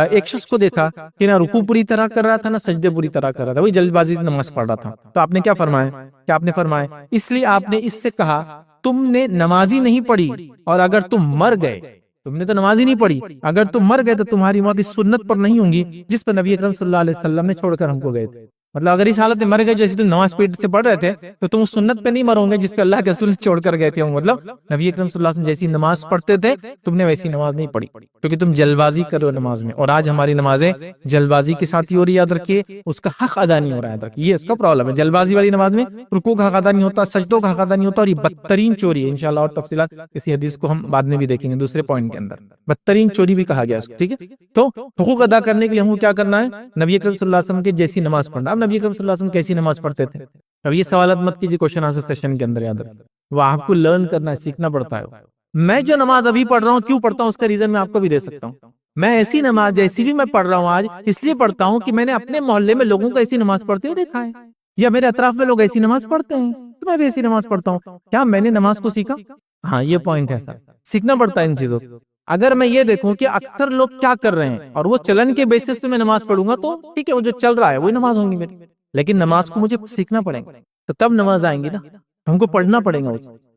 ایک شخص کو دیکھا کہ نہ رکوع پوری طرح کر رہا تھا نہ سجدے پوری طرح کر رہا تھا، وہی جلد بازی سے نماز پڑھ رہا تھا، تو آپ نے کیا فرمایا کہ آپ نے فرمایا اس لیے آپ نے اس سے کہا تم نے نماز ہی نہیں پڑھی، اور اگر تم مر گئے، تم نے تو نماز ہی نہیں پڑھی، اگر تم مر گئے تو تمہاری موت اس سنت پر نہیں ہوں گی جس پر نبی اکرم صلی اللہ علیہ وسلم نے چھوڑ کر ہم کو گئے تھے۔ مطلب اگر اس حالت میں مر گئے جیسے تم نماز اسپیڈ سے پڑھ رہے تھے تو تم اس سنت پہ نہیں مرو گے جس پہ اللہ کے رسول نے چھوڑ کر گئے تھے، مطلب نبی اکرم صلی اللہ علیہ وسلم جیسی نماز پڑھتے تھے تم نے ویسی نماز نہیں پڑھی، کیونکہ تم جلد بازی کرو نماز میں، اور آج ہماری نمازیں جلد بازی کے ساتھ ہی ہو رہی ہے، یاد رکھیے اس کا حق ادا نہیں ہو رہا ہے، یہ اس کا پرابلم ہے۔ جلد بازی والی نماز میں رکوع کا حق ادا نہیں ہوتا، سجدوں کا حق ادا نہیں ہوتا، اور یہ بدترین چوری ہے، انشاءاللہ اور تفصیلات اسی حدیث کو ہم بعد میں بھی دیکھیں گے دوسرے پوائنٹ کے اندر، بدترین چوری بھی کہا گیا اس کو، ٹھیک ہے۔ تو حقوق ادا کرنے کے لیے ہم کو کیا کرنا ہے؟ نبی اکرم صلی اللہ علیہ وسلم کے جیسی نماز پڑھنا۔ اب نبی اکرم صلی اللہ علیہ وسلم کیسی نماز پڑھتے تھے؟ اب یہ سوالات مت کیجیے کوشچن آنسر سیشن کے اندر، یاد رکھیں وہ آپ کو لرن کرنا ہے، سیکھنا پڑتا ہے۔ میں جو نماز ابھی پڑھ رہا ہوں کیوں پڑھتا ہوں اس کا ریزن میں آپ کو بھی دے سکتا ہوں۔ میں ایسی نماز جیسی بھی میں پڑھ رہا ہوں آج اس لیے پڑھتا ہوں کہ میں نے اپنے محلے میں لوگوں کو ایسی نماز پڑھتے ہوئے دیکھا ہے، یا میرے اطراف میں لوگ ایسی نماز پڑھتے ہیں تو میں بھی ایسی نماز پڑھتا ہوں۔ کیا میں نے نماز کو سیکھا؟ ہاں یہ پوائنٹ ہے سر، سیکھنا پڑتا ہے ان چیزوں کو۔ اگر میں یہ دیکھوں کہ اکثر لوگ کیا کر رہے ہیں اور وہ چلن کے بیسس پہ میں نماز پڑھوں گا تو ٹھیک ہے، وہ جو چل رہا ہے وہی نماز ہوگی میری، لیکن نماز کو مجھے سیکھنا پڑے گا تو تب نماز آئیں گی نا، ہم کو پڑھنا پڑے گا۔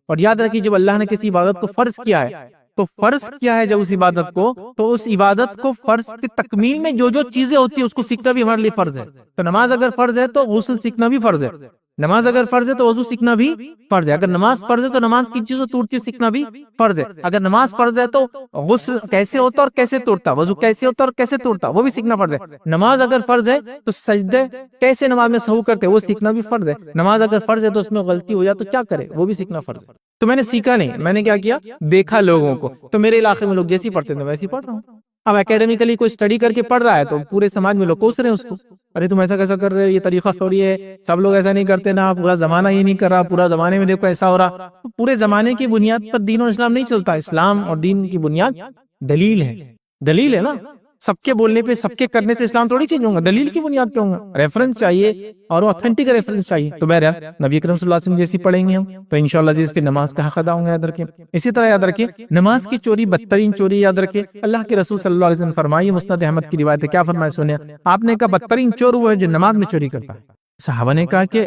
اور یاد رکھیے جب اللہ نے کسی عبادت کو فرض کیا ہے تو فرض کیا ہے جب اس عبادت کو، تو اس عبادت کو فرض کی تکمیل میں جو جو چیزیں ہوتی ہیں اس کو سیکھنا بھی ہمارے لیے فرض ہے۔ تو نماز اگر فرض ہے تو غسل سیکھنا بھی فرض ہے، نماز اگر فرض ہے تو وضو سیکھنا بھی فرض ہے، اگر نماز فرض ہے تو نماز کی چیزوں توڑتی سیکھنا بھی فرض ہے، اگر نماز فرض ہے تو غسل کیسے ہوتا اور کیسے توڑتا، وضو کیسے ہوتا اور کیسے توڑتا وہ بھی سیکھنا فرض ہے، نماز اگر فرض ہے تو سجدے کیسے نماز میں سہو کرتے وہ سیکھنا بھی فرض ہے، نماز اگر فرض ہے تو اس میں غلطی ہو جائے تو کیا کرے وہ بھی سیکھنا فرض ہے۔ تو میں نے سیکھا نہیں، میں نے کیا کیا؟ دیکھا لوگوں کو، تو میرے علاقے میں لوگ جیسی پڑھتے تھے ویسی پڑھ رہا ہوں۔ اب اکیڈمیکلی کوئی اسٹڈی کر کے پڑھ رہا ہے تو پورے سماج میں لوگ کوس رہے ہیں اس کو، ارے تم ایسا کیسا کر رہے ہو، یہ طریقہ تھوڑی ہے، سب لوگ ایسا نہیں کرتے نا، پورا زمانہ یہ نہیں کر رہا، پورا زمانے میں دیکھو ایسا ہو رہا۔ پورے زمانے کی بنیاد پر دین اور اسلام نہیں چلتا، اسلام اور دین کی بنیاد دلیل ہے، دلیل ہے نا۔ سب کے بولنے پہ سب کے کرنے سے اسلام تھوڑی چینج ہوگا، دلیل کی بنیاد پہ ہوگا، ریفرنس چاہیے اور اوتھینٹک ریفرنس چاہیے. تو بہرحال نبی اکرم صلی اللہ علیہ وسلم جیسی پڑھیں گے ہم تو انشاءاللہ عزیز پہ نماز کا حق ادا ہوں گے. یاد رکھیں. اسی طرح یاد رکھیں نماز کی چوری بدترین چوری. یاد رکھیں اللہ کے رسول صلی اللہ علیہ وسلم فرمائیے، مسند احمد کی روایت ہے، کیا فرمایا سنیں آپ نے کہا بدترین چور وہ ہے جو نماز میں چوری کرتا ہے. صحابہ نے کہا کہ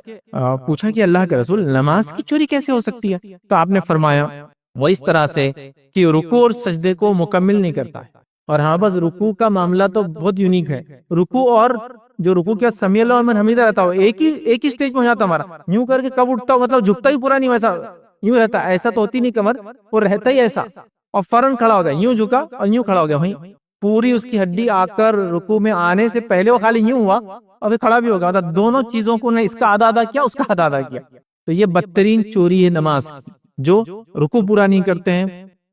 پوچھا کہ اللہ کے رسول نماز کی چوری کیسے ہو سکتی ہے؟ تو آپ نے فرمایا وہ اس طرح سے کہ رکوع اور سجدے کو مکمل نہیں کرتا ہے. اور ہاں بس رکوع کا معاملہ تو بہت یونیک ہے. رکوع اور جو رکوع کے سمیع اللہ لمن حمیدہ رہتا ہو ایک ہی سٹیج میں ہو جاتا ہمارا، یوں کر کے کب اٹھتا ہو مطلب جھکتا ہی پورا نہیں، ویسا یوں رہتا، ایسا تو ہوتی نہیں کمر، وہ رہتا ہی ایسا اور فوراً کھڑا ہو گیا، یوں جھکا اور یوں کھڑا ہو گیا. وہیں پوری اس کی ہڈی آ کر رکوع میں آنے سے پہلے وہ خالی یوں ہوا اور پھر کھڑا بھی ہوگا. دونوں چیزوں کو اس کا آدھا ادا کیا، اس کا آدھا ادا کیا. تو یہ بدترین چوری ہے نماز کی، جو رکوع پورا نہیں کرتے ہیں،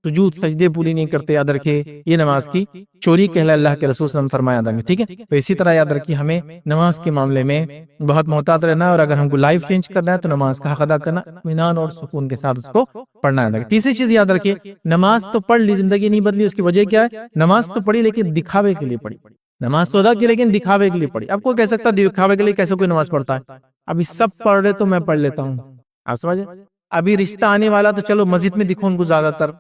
سجود سجدے پوری نہیں کرتے. یاد رکھے یہ نماز کی چوری کہلا اللہ کے رسول صلی اللہ علیہ وسلم فرمایا تھا. ٹھیک ہے. تو اسی طرح یاد رکھیے ہمیں نماز کے معاملے میں بہت محتاط رہنا ہے، اور اگر ہم کو لائف چینج کرنا ہے تو نماز کا حق ادا کرنا، اطمینان اور سکون کے ساتھ اس کو پڑھنا ہے. تیسری چیز یاد رکھیے نماز تو پڑھ لی، زندگی نہیں بدلی. اس کی وجہ کیا ہے؟ نماز تو پڑھی لیکن دکھاوے کے لیے پڑھی. نماز تو ادا کی لیکن دکھاوے کے لیے پڑھی. اب کوئی کہہ سکتا ہے دکھاوے کے لیے کیسے کوئی نماز پڑھتا ہے؟ ابھی سب پڑھ رہے تو میں پڑھ لیتا ہوں، آپ سمجھے. ابھی رشتہ آنے والا تو چلو مسجد میں دکھو ان کو زیادہ تر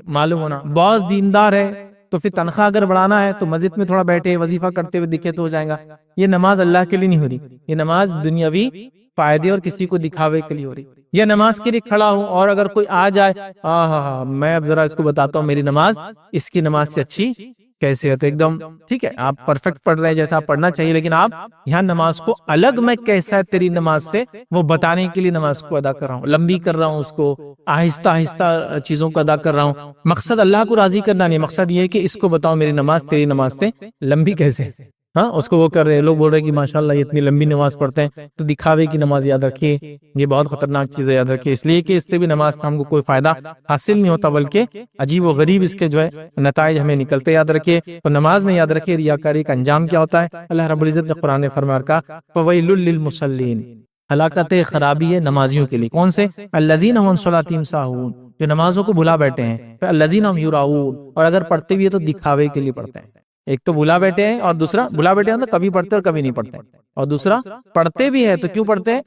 معلوم ہونا. باس دیندار ہے تو پھر تنخواہ اگر بڑھانا ہے تو مسجد میں تھوڑا بیٹھے وظیفہ کرتے ہوئے دکھے تو ہو جائے گا. یہ نماز اللہ کے لیے نہیں ہو رہی، یہ نماز دنیاوی فائدے اور کسی کو دکھاوے کے لیے ہو رہی. یہ نماز کے لیے کھڑا ہوں اور اگر کوئی آ جائے میں اب ذرا اس کو بتاتا ہوں میری نماز اس کی نماز سے اچھی کیسے ہے، تو ایک دم ٹھیک ہے آپ پرفیکٹ پڑھ رہے ہیں جیسا آپ پڑھنا چاہیے، لیکن آپ یہاں نماز کو الگ میں کیسا ہے تیری نماز سے وہ بتانے کے لیے نماز کو ادا کر رہا ہوں، لمبی کر رہا ہوں، اس کو آہستہ آہستہ چیزوں کو ادا کر رہا ہوں. مقصد اللہ کو راضی کرنا نہیں، مقصد یہ ہے کہ اس کو بتاؤ میری نماز تیری نماز سے لمبی کیسے. ہاں اس کو وہ کر رہے ہیں، لوگ بول رہے ہیں کہ ماشاءاللہ یہ اتنی لمبی نماز پڑھتے ہیں. تو دکھاوے کی نماز یاد رکھیے یہ بہت خطرناک چیز ہے. یاد رکھیے اس لیے کہ اس سے بھی نماز کا ہم کو کوئی فائدہ حاصل نہیں ہوتا، بلکہ عجیب و غریب اس کے جو ہے نتائج ہمیں نکلتے. یاد رکھیے تو نماز میں یاد رکھیے ریاکاری کا انجام کیا ہوتا ہے. اللہ رب العزت نے قرآن فرمایا کا فویل للمصلین، ہلاکت خرابی ہے نمازیوں کے لیے. کون سے؟ الذین هم عن صلاتهم ساہون، جو نمازوں کو بھلا بیٹھے ہیں. الذین هم یراؤون، اور اگر پڑھتے بھی ہے تو دکھاوے کے لیے پڑھتے ہیں. ایک تو بھلا بیٹھے ہیں اور دوسرا بھلا بیٹھے ہیں تو کبھی پڑھتے اور کبھی نہیں پڑھتے، اور دوسرا پڑھتے بھی ہے تو کیوں پڑھتے ہیں؟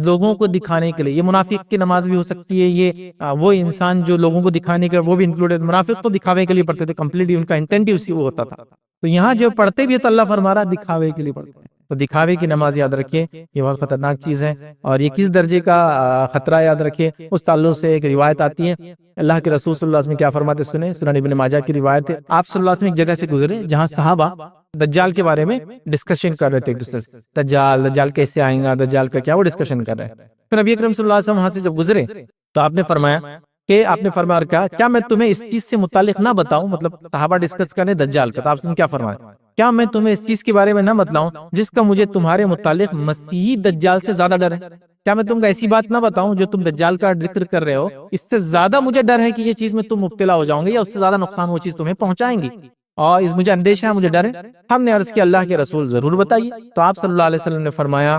لوگوں کو دکھانے کے لیے. یہ منافق کی نماز بھی ہو سکتی ہے، یہ وہ انسان جو لوگوں کو دکھانے کے وہ بھی انکلوڈیڈ. منافق تو دکھاوے کے لیے پڑھتے تھے، کمپلیٹلی ان کا انٹینٹ ہی اسی وہ ہوتا تھا. تو یہاں جو پڑھتے بھی ہے تو اللہ فرما رہا دکھاوے کے لیے پڑھتے ہیں. تو دکھاوے کی نماز یاد رکھیے یہ بہت خطرناک چیز ہے. اور یہ کس درجے کا خطرہ یاد رکھیے اس تعلق سے ایک روایت آتی ہے. اللہ کے رسول صلی اللہ علیہ وسلم کیا فرماتے سنیں، سنن ابن ماجہ کی روایت ہے. آپ صلی اللہ علیہ وسلم ایک جگہ سے گزرے جہاں صحابہ دجال کے بارے میں ڈسکشن کر رہے تھے ایک دوسرے سے. دجال کیسے آئیں گا، دجال کا کیا، وہ ڈسکشن کر رہے ہیں. پھر نبی اکرم صلی اللہ علیہ وسلم وہاں سے جب گزرے تو آپ نے فرمایا کیا میں تمہیں اس چیز سے متعلق نہ بتاؤں، مطلب صحابہ ڈسکس کرنے دجال کا. تو آپ نے کیا فرمایا، کیا میں تمہیں اس چیز کے بارے میں نہ بتلاؤں جس کا مجھے تمہارے متعلق مسیحی دجال سے زیادہ ڈر ہے. کیا میں تم کو ایسی بات نہ بتاؤں جو تم دجال کا ذکر کر رہے ہو اس سے زیادہ مجھے ڈر ہے کہ یہ چیز میں تم مبتلا ہو جاؤں گے یا اس سے زیادہ نقصان وہ چیز تمہیں پہنچائیں گی، اور اس مجھے اندیشہ ہے، مجھے ڈر ہے. ہم نے عرض کیا اللہ کے رسول ضرور بتائیے. تو آپ صلی اللہ علیہ وسلم نے فرمایا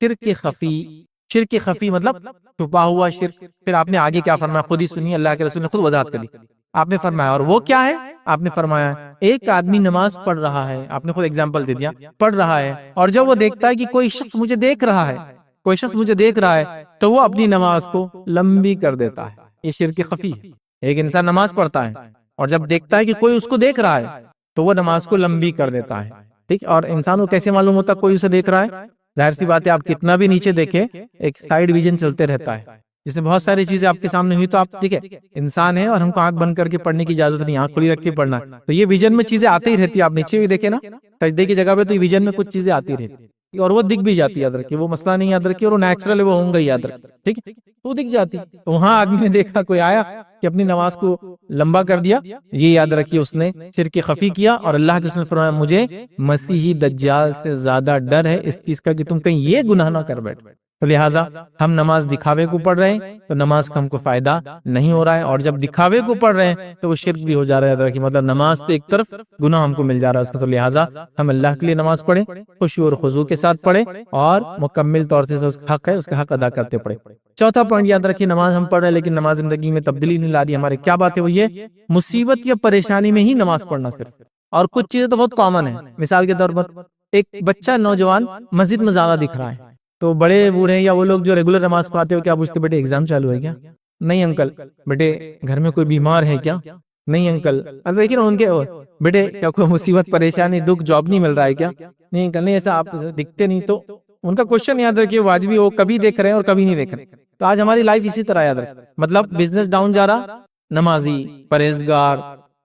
شرک خفی مطلب چھپا ہوا شرک. پھر آپ نے آگے کیا فرمایا خود ہی سنیے، اللہ کے رسول نے خود وضاحت کری. آپ نے فرمایا اور وہ کیا ہے؟ آپ نے فرمایا ایک آدمی نماز پڑھ رہا ہے، آپ نے خود اگزامپل دے دیا، پڑھ رہا ہے اور جب وہ دیکھتا ہے کہ کوئی شخص مجھے دیکھ رہا ہے تو وہ اپنی نماز کو لمبی کر دیتا ہے. یہ شرک خفی ہے. ایک انسان نماز پڑھتا ہے اور جب دیکھتا ہے کہ کوئی اس کو دیکھ رہا ہے تو وہ نماز کو لمبی کر دیتا ہے. ٹھیک، اور انسان کو کیسے معلوم ہوتا ہے کوئی اسے دیکھ رہا ہے؟ ظاہر سی بات ہے آپ کتنا بھی نیچے دیکھیں ایک سائیڈ ویژن چلتے رہتا ہے، جس میں بہت ساری چیزیں آپ کے سامنے ہوئی تو آپ دیکھیں انسان ہے اور ہم کو آنکھ بند کر کے پڑھنے کی اجازت نہیں، آنکھ کھلی رکھ کے پڑھنا. تو یہ ویژن میں چیزیں آتی ہی رہتی ہے. آپ نیچے بھی دیکھیں نا سجدے کی جگہ پہ تو ویژن میں کچھ چیزیں آتی رہتی اور وہ دکھ بھی جاتی. یاد رکھیے وہ مسئلہ نہیں، یاد رکھیے، اور وہ نیچرل ہے، وہ ہوں گے یاد رکھیے. ٹھیک ہے، وہ دکھ جاتی. تو وہاں آدمی نے دیکھا کوئی آیا کہ اپنی نماز کو لمبا کر دیا، یہ یاد رکھیے اس نے شرک خفی کیا. اور اللہ کے رسول نے فرمایا مجھے مسیحی دجال سے زیادہ ڈر ہے اس چیز کا کہ تم کہیں یہ گناہ نہ کر بیٹھ. تو لہٰذا ہم نماز دکھاوے کو پڑھ رہے ہیں تو نماز کا ہم کو فائدہ نہیں ہو رہا ہے، اور جب دکھاوے کو پڑھ رہے ہیں تو وہ شرک بھی ہو جا رہا ہے. مطلب نماز تو ایک طرف، گناہ ہم کو مل جا رہا ہے اس کا. تو لہٰذا ہم اللہ کے لیے نماز پڑھیں، خشوع اور خضوع کے ساتھ پڑھیں، اور مکمل طور سے اس کا حق ہے، اس کا حق ادا کرتے پڑھیں. چوتھا پوائنٹ یاد رکھیے، نماز ہم پڑھ رہے ہیں لیکن نماز زندگی میں تبدیلی نہیں لا رہی. ہمارے کیا بات ہے وہ یہ مصیبت یا پریشانی میں ہی نماز پڑھنا صرف اور کچھ چیزیں تو بہت کامن ہیں. مثال کے طور پر ایک بچہ نوجوان مسجد میں زیادہ دکھ رہا ہے تو بڑے بوڑھے یا وہ لوگ جو ریگولر نماز پڑھاتے ہو کیا پوچھتے بیٹے ایگزام چالو ہے کیا؟ نہیں انکل. بیٹے گھر میں کوئی بیمار ہے کیا؟ نہیں انکل. اب دیکھیے ان کے بیٹے کیا کوئی مصیبت پریشانی دکھ جاب نہیں مل رہا ہے کیا؟ نہیں انکل. نہیں ایسا آپ دکھتے نہیں. تو ان کا کوشچن یاد رکھیے واجبی وہ کبھی دیکھ رہے ہیں اور کبھی نہیں دیکھ رہے. تو آج ہماری لائف اسی طرح یاد رکھے. مطلب بزنس ڈاؤن جا رہا نمازی پرہیزگار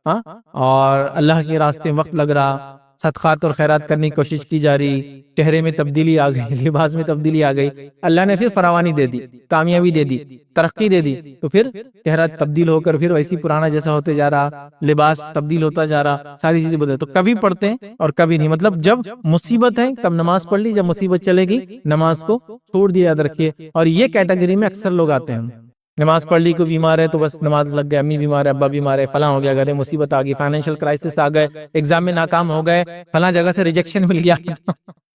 اور اللہ کے راستے میں وقت لگ رہا صدقات اور خیرات کرنے کی کوشش کی جا رہی چہرے میں تبدیلی آ گئی لباس میں تبدیلی آ گئی اللہ نے پھر فراوانی دے دی کامیابی دے دی ترقی دے دی تو پھر چہرہ تبدیل ہو کر پھر ویسی پرانا جیسا ہوتے جا رہا لباس تبدیل ہوتا جا رہا ساری چیزیں بدل. تو کبھی پڑھتے ہیں اور کبھی نہیں. مطلب جب مصیبت ہے تب نماز پڑھ لی جب مصیبت چلے گی نماز کو چھوڑ دیا. یاد رکھیے. اور یہ کیٹیگری میں اکثر لوگ آتے ہیں نماز پڑھ لی کوئی بیمار ہے تو بس نماز لگ گئے امی بیمار ہے ابا بیمار ہے فلاں ہو گیا گھر مصیبت آ گئی فائنینشیل کرائسس آ گئے ایگزام میں ناکام ہو گئے فلاں جگہ سے ریجیکشن مل گیا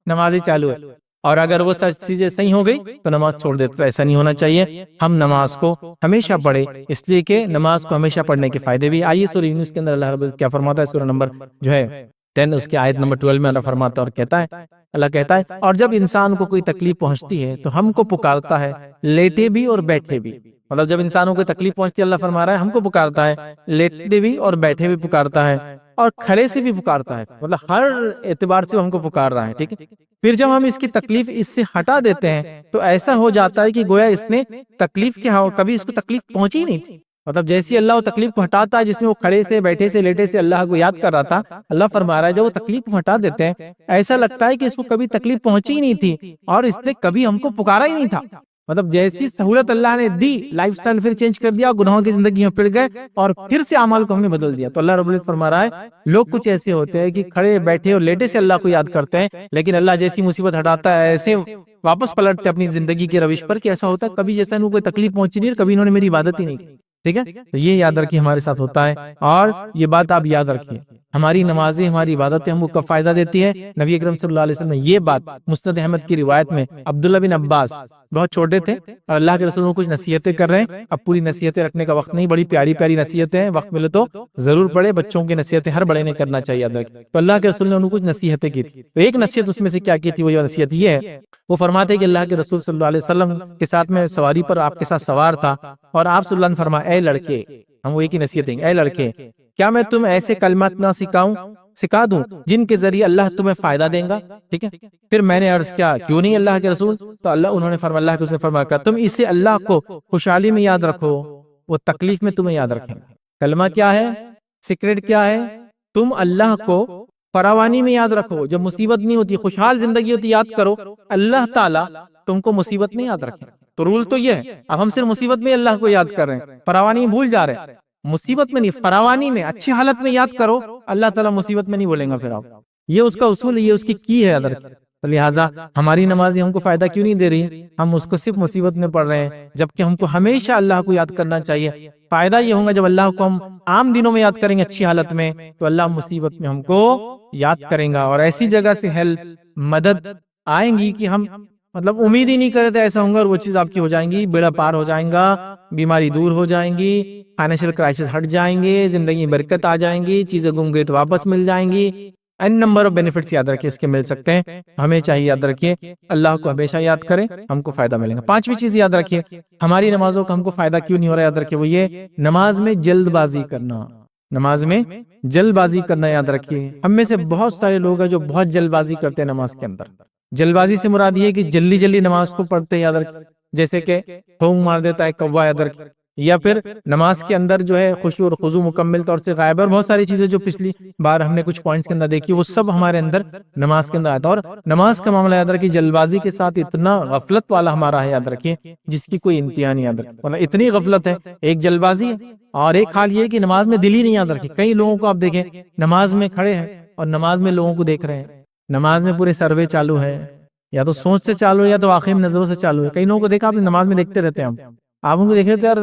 نماز ہی چالو ہے. اور اگر وہ سچ چیزیں صحیح ہو گئی تو نماز چھوڑ دیتے. تو ایسا نہیں ہونا چاہیے. ہم نماز کو ہمیشہ پڑھے اس لیے کہ نماز کو ہمیشہ پڑھنے کے فائدے بھی. آئیے سورہ یونس کے اندر اللہ رب کیا فرماتا ہے سورہ نمبر جو ہے 10 اس کی آیت نمبر 12 میں اللہ فرماتا ہے اور کہتا ہے اللہ کہتا ہے اور جب انسان کو کوئی تکلیف پہنچتی ہے تو ہم کو پکارتا ہے لیٹے بھی اور بیٹھے بھی. مطلب جب انسانوں کو تکلیف پہنچتی ہے اللہ فرما رہا ہے ہم کو پکارتا ہے لیٹے بھی اور بیٹھے بھی پکارتا ہے اور کھڑے سے بھی پکارتا ہے. مطلب ہر اعتبار سے ہم کو پکار رہا ہے. ٹھیک ہے. پھر جب ہم اس کی تکلیف اس سے ہٹا دیتے ہیں تو ایسا ہو جاتا ہے کہ گویا اس نے تکلیف کیا ہو کبھی اس کو تکلیف پہنچی نہیں تھی. مطلب جیسی اللہ وہ تکلیف کو ہٹاتا ہے جس میں وہ کھڑے سے بیٹھے سے لیٹے سے اللہ کو یاد کر رہا تھا اللہ فرما رہا ہے جب وہ تکلیف کو ہٹا دیتے ہیں ایسا لگتا ہے کہ اس کو کبھی تکلیف پہنچی ہی نہیں تھی اور اس نے کبھی ہم کو پکارا ہی نہیں تھا. مطلب جیسی سہولت اللہ نے دی لائف سٹائل پھر چینج کر دیا گناہوں کی زندگی میں پڑ گئے اور پھر سے اعمال کو ہم نے بدل دیا. تو اللہ رب العزت فرما رہا ہے لوگ کچھ ایسے ہوتے ہیں کہ کھڑے بیٹھے اور لیٹے سے اللہ کو یاد کرتے ہیں لیکن اللہ جیسی مصیبت ہٹاتا ہے ایسے واپس پلٹتے اپنی زندگی کے روش پر کہ ایسا ہوتا ہے کبھی جیسا انہوں کوئی تکلیف پہنچی نہیں اور کبھی انہوں نے میری عبادت ہی نہیں کی. ٹھیک ہے. تو یہ یاد رکھیے ہمارے ساتھ ہوتا ہے اور یہ بات آپ یاد رکھیے ہماری نمازیں ہماری عبادتیں ہم کو کب فائدہ دیتی ہے. نبی اکرم صلی اللہ علیہ وسلم نے یہ بات مسند احمد کی روایت میں عبداللہ بن عباس بہت چھوٹے تھے اور اللہ کے رسول کو کچھ نصیحتیں کر رہے ہیں. اب پوری نصیحتیں رکھنے کا وقت نہیں بڑی پیاری پیاری نصیحتیں ہیں وقت ملے تو ضرور پڑھے. بچوں کی نصیحتیں ہر بڑے نے کرنا چاہیے. تو اللہ کے رسول نے انہوں کو کچھ نصیحتیں کی تھی. تو ایک نصیحت اس میں سے کیا کی تھی وہ جو نصیحت یہ ہے وہ فرماتے کہ اللہ کے رسول صلی اللہ علیہ وسلم کے ساتھ میں سواری پر آپ کے ساتھ سوار تھا اور آپ صلی اللہ علیہ وسلم فرمایا اے لڑکے ہم وہ ایک ہی نصیحت دیں گے اے لڑکے کیا میں تم ایسے کلمات نہ سکھا دوں جن کے ذریعے اللہ تمہیں فائدہ دیں گا. ٹھیک ہے. پھر میں نے عرض کیا کیوں نہیں اللہ کے رسول. تو انہوں نے فرمایا اللہ کے رسول نے فرمایا تم اسے اللہ کو خوشحالی میں یاد رکھو وہ تکلیف میں تمہیں یاد رکھیں. کلمہ کیا ہے سیکریٹ کیا ہے تم اللہ کو فراوانی میں یاد رکھو جب مصیبت نہیں ہوتی خوشحال زندگی ہوتی یاد کرو اللہ تعالیٰ تم کو مصیبت میں یاد رکھے. تو رول تو یہ ہے اب ہم صرف مصیبت میں اللہ کو یاد کر رہے ہیں فراوانی میں بھول جا رہے ہیں. مصیبت میں نہیں فراوانی میں اچھی حالت میں یاد کرو اللہ تعالیٰ مصیبت میں نہیں بولیں گا. پھر آپ یہ اس کا اصول ہے یہ اس کی ہے ادر. لہٰذا ہماری نمازیں ہم کو فائدہ کیوں نہیں دے رہی ہم اس کو صرف مصیبت میں پڑھ رہے ہیں جبکہ ہم کو ہمیشہ اللہ کو یاد کرنا چاہیے. فائدہ یہ ہوگا جب اللہ کو ہم عام دنوں میں یاد کریں گے اچھی حالت میں تو اللہ مصیبت میں ہم کو یاد کریں گا اور ایسی جگہ سے ہیلپ مدد آئیں گی کہ ہم مطلب امید ہی نہیں کرے تھے ایسا ہوگا اور وہ چیز آپ کی ہو جائیں گی بیڑا پار ہو جائیں گا بیماری دور ہو جائیں گی فائنینشیل کرائسس ہٹ جائیں گے زندگی میں برکت آ جائیں گی چیزیں گم گئی تو واپس مل جائیں گی. این نمبر آف بینیفٹس یاد رکھیے اس کے مل سکتے ہیں. ہمیں چاہیے یاد رکھیے اللہ کو ہمیشہ یاد کریں ہم کو فائدہ ملے گا. پانچویں چیز یاد رکھیے ہماری نمازوں کا ہم کو فائدہ کیوں نہیں ہو رہا یاد رکھیے وہ یہ نماز میں جلد بازی کرنا. نماز میں جلد بازی کرنا یاد رکھیے. ہم میں سے بہت سارے لوگ ہیں جو بہت جلد بازی کرتے ہیں نماز کے اندر. جلد بازی سے مراد یہ کہ جلدی جلدی نماز کو پڑھتے ہیں یاد رکھیے جیسے کہ ہونگ مار دیتا ہے کوا یاد رکھیے یا پھر نماز کے اندر جو ہے خشوع اور خضوع مکمل طور سے غائب اور بہت ساری چیزیں جو پچھلی بار ہم نے کچھ پوائنٹس کے اندر دیکھی وہ سب ہمارے اندر نماز کے اندر آتا ہے. اور نماز کا معاملہ یاد رکھیے جلد بازی کے ساتھ اتنا غفلت والا ہمارا ہے یاد رکھیے جس کی کوئی انتہا نہیں یاد رکھیے. مطلب اتنی غفلت ہے ایک جلد بازی ہے اور ایک حال یہ کہ نماز میں دل ہی نہیں یاد رکھے. کئی لوگوں کو آپ دیکھیں نماز میں کھڑے ہیں اور نماز میں لوگوں کو دیکھ رہے ہیں نماز میں پورے سروے چالو ہے یا تو سوچ سے چالو ہے یا تو واقعی نظروں سے چالو ہے. کئی لوگوں کو دیکھا آپ نے نماز میں دیکھتے رہتے ہیں آپ ان کو دیکھ رہے تھے یار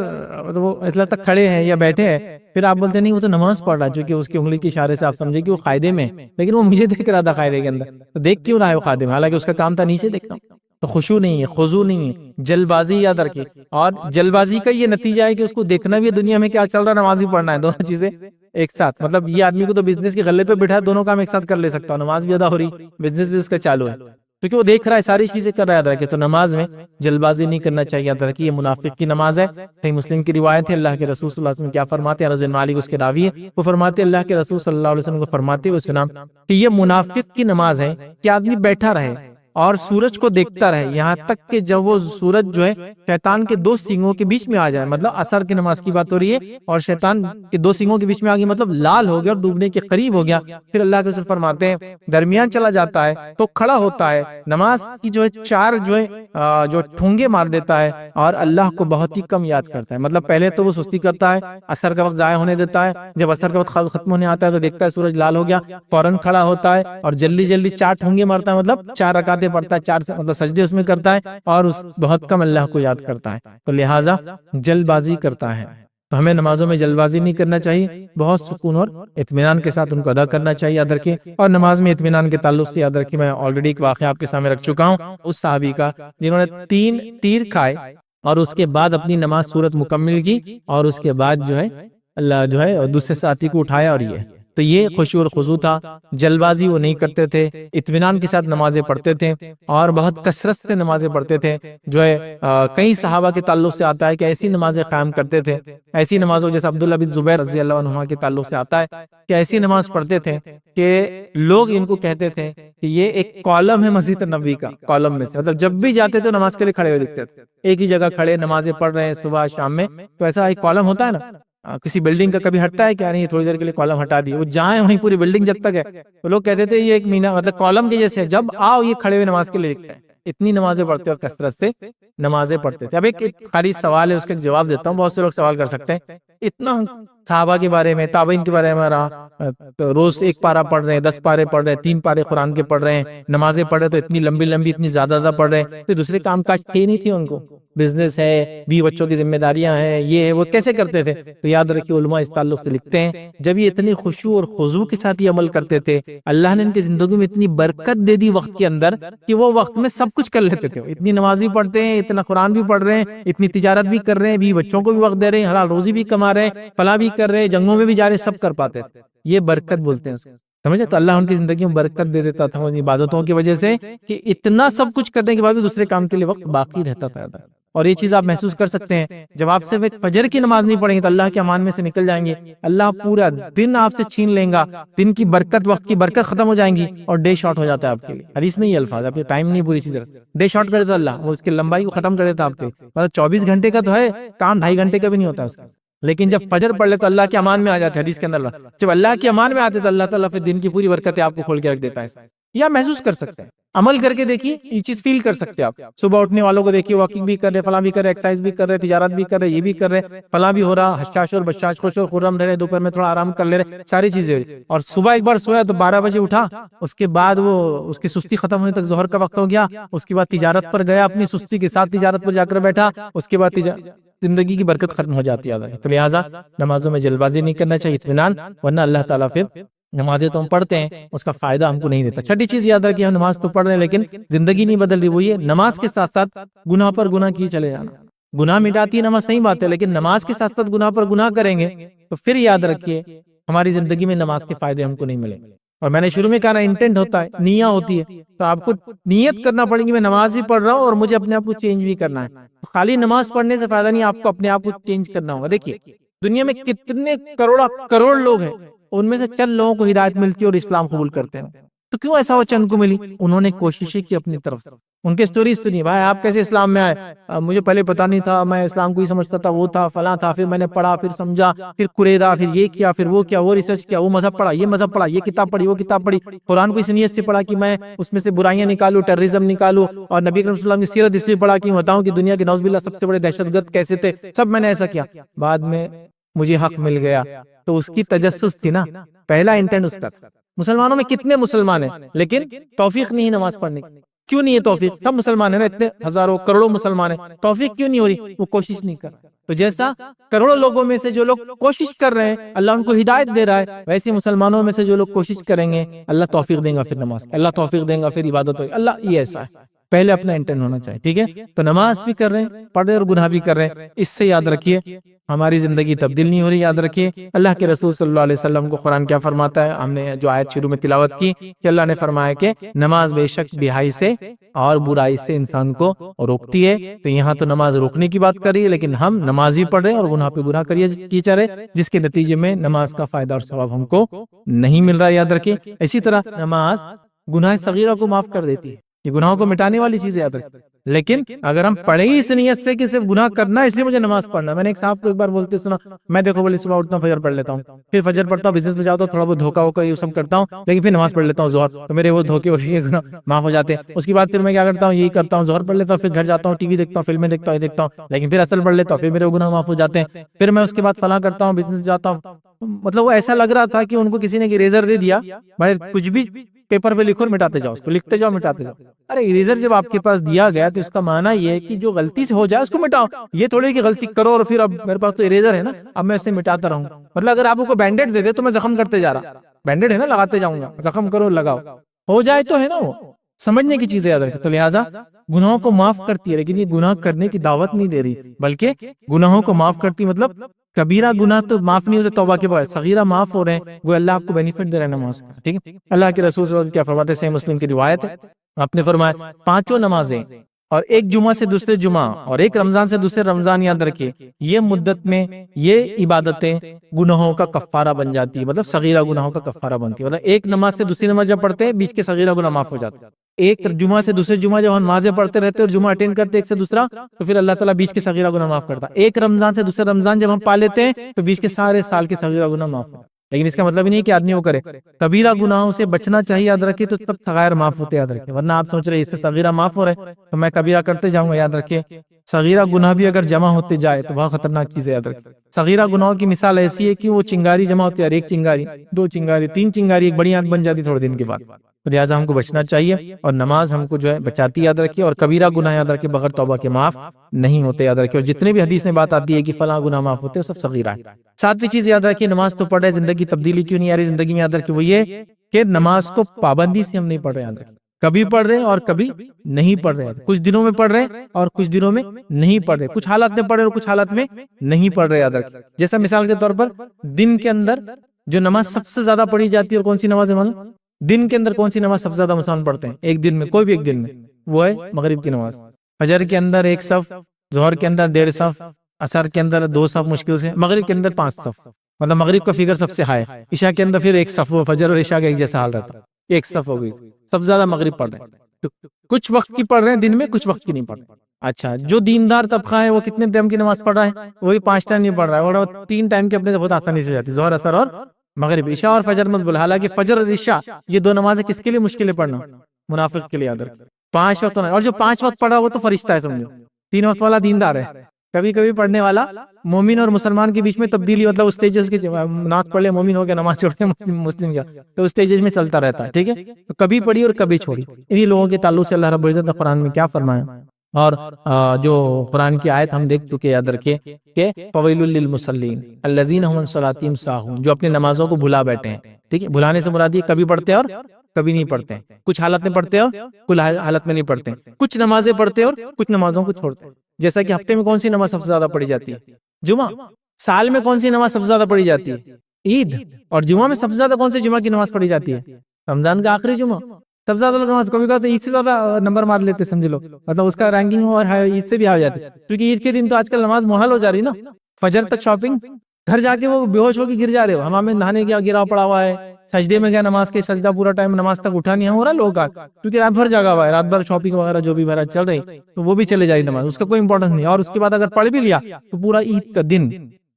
وہ اس لحاظ تک کھڑے ہیں یا بیٹھے ہیں پھر آپ بولتے نہیں وہ تو نماز پڑھ رہا ہے چونکہ اس کی انگلی کے اشارے سے آپ سمجھے کہ وہ قاعدے میں لیکن وہ مجھے دیکھ رہا تھا قاعدے کے اندر تو دیکھ کیوں رہا ہے وہ قاعدے میں حالانکہ اس کا کام تھا نیچے دیکھنا. تو خشوع نہیں ہے، خضوع نہیں ہے، جلد بازی یاد رکھیے. اور جلد بازی کا یہ نتیجہ ہے کہ اس کو دیکھنا بھی ہے دنیا میں کیا چل رہا ہے، نماز بھی پڑھنا ہے، دونوں چیزیں ایک ساتھ. مطلب یہ آدمی کو تو بزنس کے غلے پہ بٹھا ہے، دونوں کام ایک ساتھ کر لے سکتا ہوں، نماز بھی ادا ہو رہی، بزنس بھی اس کا چالو ہے، کیونکہ وہ دیکھ رہا ہے ساری چیزیں کر رہا ہے. تو نماز میں جلد بازی نہیں کرنا چاہیے. یاد رکھیے یہ منافق کی نماز ہے. صحیح مسلم کی روایت ہے، اللہ کے رسول صلی اللہ علیہ وسلم کیا فرماتے ہیں، رضی اللہ عنہ اس کے راوی ہے، وہ فرماتے ہیں اللہ کے رسول صلی اللہ علیہ وسلم کو فرماتے ہوئے سنا کہ یہ منافق کی نماز ہے کہ آدمی بیٹھا رہے اور سورج کو دیکھتا رہے یہاں تک کہ جب وہ سورج جو ہے شیطان کے دو سینگوں کے بیچ میں آ جائے. مطلب عصر کی نماز کی بات ہو رہی ہے اور شیطان کے دو سینگوں کے بیچ میں آ گئی، مطلب لال ہو گیا اور ڈوبنے کے قریب ہو گیا. پھر اللہ کے رسول فرماتے ہیں درمیان چلا جاتا ہے تو کھڑا ہوتا ہے، نماز کی جو ہے چار جو ہے جو ٹھونگے مار دیتا ہے اور اللہ کو بہت ہی کم یاد کرتا ہے. مطلب پہلے تو وہ سستی کرتا ہے، عصر کا وقت ضائع ہونے دیتا ہے، جب عصر کا وقت ختم ہونے آتا ہے تو دیکھتا ہے سورج لال ہو گیا، فوراً کھڑا ہوتا ہے اور جلدی جلدی چار ٹھونگے مارتا ہے، مطلب 4 رکعتیں پڑھتا ہے، 4 مطلب سجدے اس میں کرتا ہے اور بہت کم اللہ کو یاد کرتا ہے. تو لہٰذا جلد بازی کرتا ہے. تو ہمیں نمازوں میں جلد بازی نہیں کرنا چاہیے، بہت سکون اور اطمینان کے ساتھ ان کو ادا کرنا چاہیے. یاد رکھیں، اور نماز میں اطمینان کے تعلق سے یاد رکھیں، میں آلریڈی ایک واقعہ آپ کے سامنے رکھ چکا ہوں اس صحابی کا جنہوں نے 3 تیر کھائے اور اس کے بعد اپنی نماز سورت مکمل کی اور اس کے بعد جو ہے اللہ جو ہے دوسرے ساتھی کو اٹھایا. اور تو یہ خشوع اور خضوع تھا، جلد بازی وہ نہیں کرتے تھے، اطمینان کے ساتھ نمازیں پڑھتے تھے اور بہت کثرت سے نمازیں پڑھتے تھے. جو ہے کئی صحابہ کے تعلق سے آتا ہے کہ ایسی نمازیں قائم کرتے تھے، ایسی نمازوں جیسے عبداللہ بن زبیر رضی اللہ عنہ کے تعلق سے آتا ہے کہ ایسی نماز پڑھتے تھے کہ لوگ ان کو کہتے تھے کہ یہ ایک کالم ہے مسجد نبوی کا، کالم میں سے، مطلب جب بھی جاتے تو نماز کے لیے کھڑے ہوئے دکھتے تھے، ایک ہی جگہ کھڑے نمازیں پڑھ رہے ہیں صبح شام میں. تو ایسا ایک کالم ہوتا ہے نا، کسی بلڈنگ کا کبھی ہٹتا ہے کیا نہیں، تھوڑی دیر کے لیے کالم ہٹا دی، وہ جائیں وہیں پوری بلڈنگ جب تک ہے. تو لوگ کہتے تھے یہ ایک مینار مطلب کالم کے جیسے، جب آؤ یہ کھڑے ہوئے نماز کے لیے لکھتے ہیں. اتنی نمازیں پڑھتے اور کثرت سے نمازیں پڑھتے تھے. اب ایک خالی سوال ہے، اس کا جواب دیتا ہوں، بہت سے لوگ سوال کر سکتے ہیں اتنا صحابہ کے بارے میں، تابعین کے بارے میں رہا، روز 1 پارہ پڑھ رہے ہیں، 10 پارے پڑھ رہے ہیں، 3 پارے قرآن کے پڑھ رہے ہیں، نمازیں پڑھ رہے تو اتنی لمبی لمبی اتنی زیادہ پڑھ رہے ہیں، تو دوسرے کام کاج تھے نہیں تھے ان کو، بزنس ہے، بھی بچوں کی ذمہ داریاں ہیں، یہ ہے وہ، کیسے کرتے تھے؟ تو یاد رکھیے علماء اس تعلق سے لکھتے ہیں جب یہ اتنی خشوع اور خضوع کے ساتھ یہ عمل کرتے تھے، اللہ نے ان کی زندگی میں اتنی برکت دے دی وقت کے اندر کہ وہ وقت میں سب کچھ کر لیتے تھے. اتنی نماز بھی پڑھتے ہیں، اتنا قرآن بھی پڑھ رہے ہیں، اتنی تجارت بھی کر رہے ہیں، بھی بچوں کو بھی وقت دے رہے ہیں، حلال روزی بھی کما رہے ہیں، فلاں بھی کر رہے ہیں، جنگوں میں بھی جا رہے، سب کر پاتے تھے. یہ برکت بولتے ہیں اس کو، سمجھے؟ تو اللہ ان کی زندگی میں برکت دے دیتا تھا ان عبادتوں کی وجہ سے کہ اتنا سب کچھ کرنے کے بعد دوسرے کام کے لیے وقت باقی رہتا تھا. اور یہ چیز آپ محسوس کر سکتے ہیں جب آپ سے فجر کی نماز نہیں پڑھیں گے تو اللہ کے امان میں سے نکل جائیں گے، اللہ پورا دن آپ سے چھین لیں گا، دن کی برکت، وقت کی برکت ختم ہو جائیں گی اور ڈے شارٹ ہو جاتا ہے آپ کے لیے. حدیث میں یہ الفاظ، آپ ٹائم نہیں پوری چیز ڈے شارٹ کر دیتا اللہ، وہ اس کی لمبائی کو ختم کر دیتا آپ کے. مطلب 24 گھنٹے کا تو ہے کام، 2.5 گھنٹے کا بھی نہیں ہوتا اس کا. لیکن جب فجر پڑھ لے تو اللہ کے امان میں آ جاتے ہیں. حدیث کے اندر جب اللہ کے امان میں آتے تو اللہ تعالیٰ پھر دن کی پوری برکتیں آپ کو کھول کے رکھ دیتا ہے. یا محسوس کر سکتے ہیں، عمل کر کے دیکھیے، یہ چیز فیل کر سکتے ہیں آپ. صبح اٹھنے والوں کو دیکھیے، واکنگ بھی کر رہے، فلاں بھی کر رہے، ایکسرسائز بھی کر رہے، تجارت بھی کر رہے، یہ بھی کر رہے، فلاں بھی ہو رہا، حشاش اور بشاش، خوش اور خرم رہ رہے، دوپہر میں تھوڑا آرام کر لے رہے، ساری چیزیں. اور صبح ایک بار سویا تو 12 بجے اٹھا، اس کے بعد وہ اس کی سستی ختم ہونے تک ظہر کا وقت ہو گیا، اس کے بعد تجارت پر گیا، اپنی سستی کے ساتھ تجارت پر جا کر بیٹھا، اس کے بعد زندگی کی برکت ختم ہو جاتی ہے. تو لہٰذا نمازوں میں جلد بازی نہیں کرنا چاہیے، اطمینان، ورنہ اللہ تعالیٰ پھر نمازیں تو ہم پڑھتے ہیں اس کا فائدہ ہم کو نہیں دیتا. چھٹی چیز یاد رکھیے، ہم نماز تو پڑھ رہے ہیں لیکن زندگی نہیں بدل رہی. وہ یہ نماز کے ساتھ ساتھ گناہ پر گناہ کیے چلے جانا. گناہ مٹاتی ہے نماز، صحیح بات ہے، لیکن نماز کے ساتھ ساتھ گناہ پر گناہ کریں گے تو پھر یاد رکھیے ہماری زندگی میں نماز کے فائدے ہم کو نہیں ملیں گے. اور میں نے شروع میں کہا نا، انٹینٹ ہوتا ہے، نیت ہوتی ہے. تو آپ کو نیت کرنا پڑے گی، میں نماز ہی پڑھ رہا ہوں اور مجھے اپنے آپ کو چینج بھی کرنا ہے. خالی نماز پڑھنے سے فائدہ نہیں، آپ کو اپنے آپ کو چینج کرنا ہوگا. دیکھیے دنیا میں کتنے کروڑ لوگ ہیں، ان میں سے چند لوگوں کو ہدایت ملتی ہے اور اسلام قبول کرتے ہیں. تو کیوں ایسا وہ چند کو ملی؟ انہوں نے کوششیں کی اپنی طرف سے. ان کے سٹوریز سنیے، بھائی آپ کیسے اسلام میں آئے؟ مجھے پہلے پتا نہیں تھا، میں اسلام کو ہی سمجھتا تھا، وہ تھا فلاں تھا، پھر میں نے پڑھا، پھر سمجھا، پھر قریدا، پھر یہ کیا، پھر وہ کیا، وہ ریسرچ کیا، وہ مذہب پڑھا، یہ مذہب پڑھا، یہ کتاب پڑھی، وہ کتاب پڑھی، قرآن کو اس نیت سے پڑھا کہ میں اس میں سے برائیاں نکالوں، ٹیررزم نکالوں، اور نبی کریم صلی اللہ علیہ وسلم کی سیرت اس لیے پڑھا کہ بتاؤں کہ دنیا کے نعوذ باللہ سب سے بڑے دہشت گرد کیسے تھے. سب میں نے ایسا کیا، بعد میں مجھے حق مل گیا. تو اس کی تجسس تھی نا، پہلا انٹینٹ اس کا تھا. مسلمانوں میں کتنے مسلمان ہیں لیکن توفیق نہیں ہے نماز پڑھنے کی. کیوں نہیں ہے توفیق؟ سب مسلمان ہیں نا، اتنے ہزاروں کروڑوں مسلمان ہیں، توفیق کیوں نہیں ہو رہی؟ وہ کوشش نہیں کر رہے. تو جیسا کروڑوں لوگوں میں سے جو لوگ کوشش کر رہے ہیں اللہ ان کو ہدایت دے رہا ہے، ویسے مسلمانوں میں سے جو لوگ کوشش کریں گے اللہ توفیق دیں گا، پھر نماز، اللہ توفیق دیں گا، پھر عبادت ہوگی. اللہ یہ ایسا ہے. پہلے اپنا انٹینٹ ہونا چاہیے، ٹھیک ہے؟ تو نماز بھی کر رہے ہیں، پڑھ رہے اور گناہ بھی کر رہے ہیں، اس سے یاد رکھیے ہماری زندگی تبدیل نہیں ہو رہی۔ یاد رکھیے اللہ کے رسول صلی اللہ علیہ وسلم کو قرآن کیا فرماتا ہے، ہم نے جو آیت شروع میں تلاوت کی کہ اللہ نے فرمایا کہ نماز بے شک بیائی سے اور برائی سے انسان کو روکتی ہے۔ تو یہاں تو نماز روکنے کی بات کر رہی ہے، لیکن ہم نماز ہی پڑھ رہے اور گناہ پہ گناہ کی جا رہے، جس کے نتیجے میں نماز کا فائدہ اور ثواب ہم کو نہیں مل رہا ہے۔ یاد رکھیے اسی طرح نماز گناہ صغیرہ کو معاف کر دیتی ہے، یہ گناہوں کو مٹانے والی چیز ہے، یاد رکھیں۔ لیکن اگر ہم پڑھے ہی اس نیت سے کہ صرف گناہ کرنا ہے اس لیے مجھے نماز پڑھنا ہے، میں نے ایک صاحب کو ایک بار بولتے سنا، میں دیکھو بولے صبح اٹھتا ہوں فجر پڑھ لیتا ہوں، پھر فجر پڑھتا ہوں، بزنس میں جاتا ہوں، تھوڑا بہت دھوکا ہوکا یہ سب کرتا ہوں، لیکن پھر نماز پڑھ لیتا ہوں ظہر، تو میرے وہ دھوکے گناہ معاف ہو جاتے ہیں۔ اس کے بعد پھر میں کیا کرتا ہوں، یہی کرتا ہوں، ظہر پڑھ لیتا ہوں، پھر گھر جاتا ہوں، ٹی وی دیکھتا ہوں، فلمیں دیکھتا ہوں، یہ دیکھتا ہوں، لیکن پھر اصل پڑھ لیتا ہوں، پھر میرے گناہ معاف ہو جاتے ہیں۔ پھر میں اس کے بعد فلاں کرتا ہوں، بزنس جاتا ہوں، مطلب وہ ایسا لگ رہا تھا کہ ان کو کسی نے اریزر دے دیا، بھائی کچھ بھی پیپر پہ لکھو اور مٹاتے جاؤ، اس کو لکھتے جاؤ مٹاتے جاؤ۔ ارے اریزر جب آپ کے پاس دیا گیا تو اس کا معنی یہ ہے کہ جو غلطی سے ہو جائے اس کو مٹاؤ، یہ تھوڑی کہ غلطی کرو اور پھر اب میرے پاس تو اریزر ہے نا، اب میں اسے مٹاتا رہوں۔ مطلب اگر آپ کو بینڈیڈ دے دے تو میں زخم کرتے جا رہا، بینڈیڈ ہے نا لگاتے جاؤں گا، زخم کرو لگاؤ، ہو جائے تو ہے نا، وہ سمجھنے کی چیزیں یاد رکھیں۔ تو لہٰذا گناہوں کو معاف کرتی ہے، لیکن یہ گناہ کرنے کی دعوت نہیں دے رہی، بلکہ گناہوں کو معاف کرتی مطلب کبیرہ گناہ تو معاف نہیں ہوتے توبہ کے بعد، صغیرہ معاف ہو رہے ہیں، وہ اللہ آپ کو بینیفٹ دے رہے ہیں نماز کا، ٹھیک ہے؟ اللہ کے رسول صلی اللہ علیہ وسلم کیا فرماتے ہیں، صحیح مسلم کی روایت ہے، آپ نے فرمایا 5 نمازیں اور ایک جمعہ سے دوسرے جمعہ اور ایک رمضان سے دوسرے رمضان، یاد رکھیے یہ مدت میں یہ عبادتیں گناہوں کا کفارہ بن جاتی ہے، مطلب صغیرہ گناہوں کا کفارہ بنتی ہے۔ مطلب ایک نماز سے دوسری نماز جب پڑھتے ہیں بیچ کے صغیرہ گناہ معاف ہو جاتے ہیں، ایک جمعہ سے دوسرے جمعہ جب ہم نمازیں پڑھتے رہتے اور جمعہ اٹینڈ کرتے ایک سے دوسرا تو پھر اللہ تعالیٰ بیچ کے صغیرہ گناہ معاف کرتا ہے۔ ایک رمضان سے دوسرے رمضان جب ہم پا لیتے ہیں تو بیچ کے سارے سال کے صغیرہ گناہ معاف ہوتے ہیں۔ لیکن اس کا مطلب نہیں کہ آدمی وہ کرے، کبیرہ گناہوں سے بچنا چاہیے، یاد رکھے تو تب صغائر معاف ہوتے، یاد رکھے، ورنہ آپ سوچ رہے اس سے صغیرہ معاف ہو رہے تو میں کبیرہ کرتے جاؤں گا، یاد رکھے صغیرہ گناہ بھی اگر جمع ہوتے جائے تو بہت خطرناک چیز ہے، یاد رکھے۔ صغیرہ گناہوں کی مثال ایسی ہے کہ وہ چنگاری جمع ہوتی ہے، ایک چنگاری، 2 چنگاری، 3 چنگاری، ایک بڑی آنکھ بن جاتی تھوڑے دن کے بعد۔ تو لہٰذا ہم کو بچنا چاہیے، اور نماز ہم کو جو ہے بچاتی، یاد رکھیے، اور کبیرہ گناہ یاد رکھے بغیر توبہ کے معاف نہیں ہوتے، یاد رکھیے۔ اور جتنے بھی حدیث میں بات آتی ہے کہ فلاں گناہ معاف ہوتے ہیں، سب صغیرہ ہے۔ 7ویں چیز یاد رکھیے، نماز تو پڑھ رہے، زندگی تبدیلی کیوں نہیں آ رہی زندگی میں، یاد رکھیے وہ یہ کہ نماز کو پابندی سے ہم نہیں پڑھ رہے، یاد رکھیے، کبھی پڑھ رہے اور کبھی نہیں پڑھ رہے، کچھ دنوں میں پڑھ رہے اور کچھ دنوں میں نہیں پڑھ رہے، کچھ حالات میں پڑھ رہے اور کچھ حالات میں نہیں پڑھ رہے، یاد رکھیے۔ جیسا مثال کے طور پر دن کے اندر جو نماز سب سے زیادہ پڑھی جاتی ہے اور کون سی نماز ہے معلوم؟ دن کے اندر کون سی نماز سب سے زیادہ مسلمان پڑھتے ہیں ایک دن میں، کوئی بھی ایک دن میں، وہ ہے مغرب کی نماز۔ فجر کے اندر 1 صف، ظہر کے اندر 1.5 صف، عصر کے اندر 2 صف مشکل سے، مغرب کے اندر 5 صف، مطلب مغرب کا فگر سب سے ہائی، عشاء کے اندر پھر 1 صف، وہ فجر اور عشاء کا ایک جیسا حال رہتا، 1 صف ہو گئی، سب سے زیادہ مغرب پڑھ رہے ہیں۔ تو کچھ وقت کی پڑھ رہے ہیں دن میں، کچھ وقت کی نہیں پڑھ رہے۔ اچھا، جو دیندار طبقہ ہے وہ کتنے ٹائم کی نماز پڑھ رہا ہے؟ وہی 5 ٹائم نہیں پڑھ رہا ہے، اور 3 ٹائم کے اپنے سے بہت آسانی سے جاتی، ظہر، عصر اور مغرب۔ عشاء اور فجر مت بول، حالانکہ فجر اور عشاء یہ 2 نمازیں کس کے لیے مشکل ہے پڑھنا؟ منافق کے لیے، یاد رکھ۔ 5 وقت نہیں، اور جو 5 وقت پڑھا وہ تو فرشتہ ہے، سمجھو 3 وقت والا دیندار ہے، کبھی کبھی پڑھنے والا مومن اور مسلمان کے بیچ میں تبدیلی، مطلب اس سٹیجز کے نعت پڑھ لے مومن ہو گیا، نماز چھوڑ کے مسلم گیا، تو اس سٹیجز میں چلتا رہتا ہے، ٹھیک ہے؟ تو کبھی پڑھی اور کبھی چھوڑی، انہی لوگوں کے تعلق سے اللہ رب العزت نے قرآن میں کیا فرمایا، اور جو قرآن کی آیت ہم دیکھ چکے، یاد رکھیے کہ فویل للمصلین الذین هم عن صلاتهم ساہون، جو اپنی نمازوں کو بھلا بیٹھے ہیں، ٹھیک ہے؟ بھلانے سے مراد یہ کبھی پڑھتے ہیں اور کبھی نہیں پڑھتے ہیں، کچھ حالت میں پڑھتے ہیں اور کچھ حالت میں نہیں پڑھتے ہیں، کچھ نمازیں پڑھتے ہیں اور کچھ نمازوں کو چھوڑتے ہیں۔ جیسا کہ ہفتے میں کون سی نماز سب سے زیادہ پڑھی جاتی ہے؟ جمعہ۔ سال میں کون سی نماز سب سے زیادہ پڑھی جاتی ہے؟ عید۔ اور جمعہ میں سب سے زیادہ کون سی جمعہ کی نماز پڑھی جاتی ہے؟ رمضان کا آخری جمعہ۔ سب سے زیادہ لوگ نماز کبھی کبھی تو عید سے زیادہ نمبر مار لیتے، سمجھ لو، مطلب اس کا رینکنگ اور عید سے بھی آ جاتی ہے، کیونکہ عید کے دن تو آج کل نماز محال ہو جا رہی نا، فجر تک شاپنگ، گھر جا کے وہ بے ہوش ہو کے گر جا رہے ہو، ہمام میں نہانے گیا گرا پڑا ہوا ہے، سجدے میں گیا نماز کے، سجدہ پورا ٹائم نماز تک اٹھا نہیں ہو رہا لوگ کا، کیونکہ رات بھر جاگا ہوا ہے، رات بھر شاپنگ وغیرہ جو بھی چل رہی تو وہ بھی چلے جا رہی نماز، اس کا کوئی امپورٹنس نہیں، اور اس کے بعد اگر پڑھ بھی لیا تو پورا عید کا دن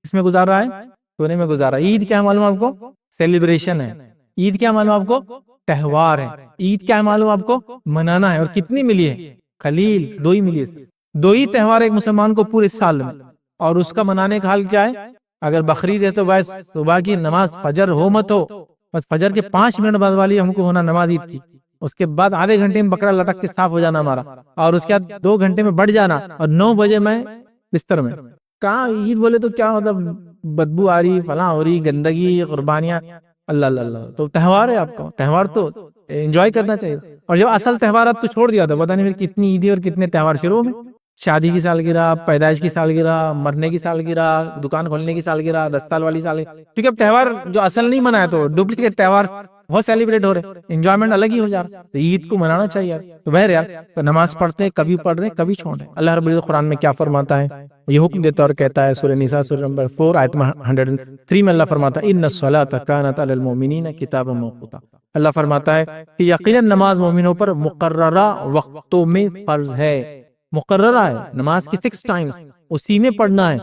اس میں گزار رہا ہے، سونے میں گزارا۔ عید کیا معلوم آپ کو؟ سیلیبریشن ہے۔ عید کیا معلوم آپ کو؟ تہوار ہے۔ عید کیا معلوم آپ کو؟ منانا ہے۔ اور کتنی ملی ہے؟ خلیل، 2 ہی ملی ہے، 2 ہی تہوار ایک مسلمان کو پورے سال میں، اور اس کا منانے کا حال کیا ہے؟ اگر بقرعید ہے تو بس صبح کی نماز فجر ہو مت ہو، بس فجر کے 5 منٹ بعد والی ہم کو ہونا نماز عید کی، اس کے بعد آدھے گھنٹے میں بکرا لٹک کے صاف ہو جانا ہمارا، اور اس کے بعد 2 گھنٹے میں بڑھ جانا، اور 9 بجے میں بستر میں۔ کہاں عید بولے تو کیا مطلب بدبو آ رہی، فلاں ہو رہی، گندگی، قربانیاں، اللہ اللہ اللہ۔ تو تہوار ہے آپ کا، تہوار تو انجوائے کرنا چاہیے. اور جب اصل تہوارات کو چھوڑ دیا تھا، پتہ نہیں پھر کتنی عیدیں اور کتنے تہوار شروع میں، شادی کی سالگرہ، پیدائش کی سالگرہ، مرنے کی سالگرہ، دکان کھولنے کی سالگرہ، 10 سال والی سالگرہ. کیونکہ اب تہوار جو اصل نہیں منایا تو ڈپلیکیٹ تہوار بہت سیلیبریٹ ہو رہے، انجوائمنٹ الگ ہی ہو جا رہا. تو عید کو منانا چاہیے. تو بہرحال تو نماز پڑھتے ہیں، کبھی پڑھ رہے ہیں کبھی چھوڑ رہے ہیں. اللہ رب العزت قرآن میں کیا فرماتا ہے، یہ حکم دیتا اور کہتا ہے سورہ نساء سورہ نمبر 4 آیت 103 میں اللہ فرماتا ہے ان الصلاۃ کانت علی المؤمنین کتابا موقوتا. اللہ فرماتا ہے کہ یقیناً نماز مومنوں پر مقررہ وقتوں میں فرض ہے. مقررہ ہے نماز کی فکس ٹائمز، اسی میں پڑھنا ہے.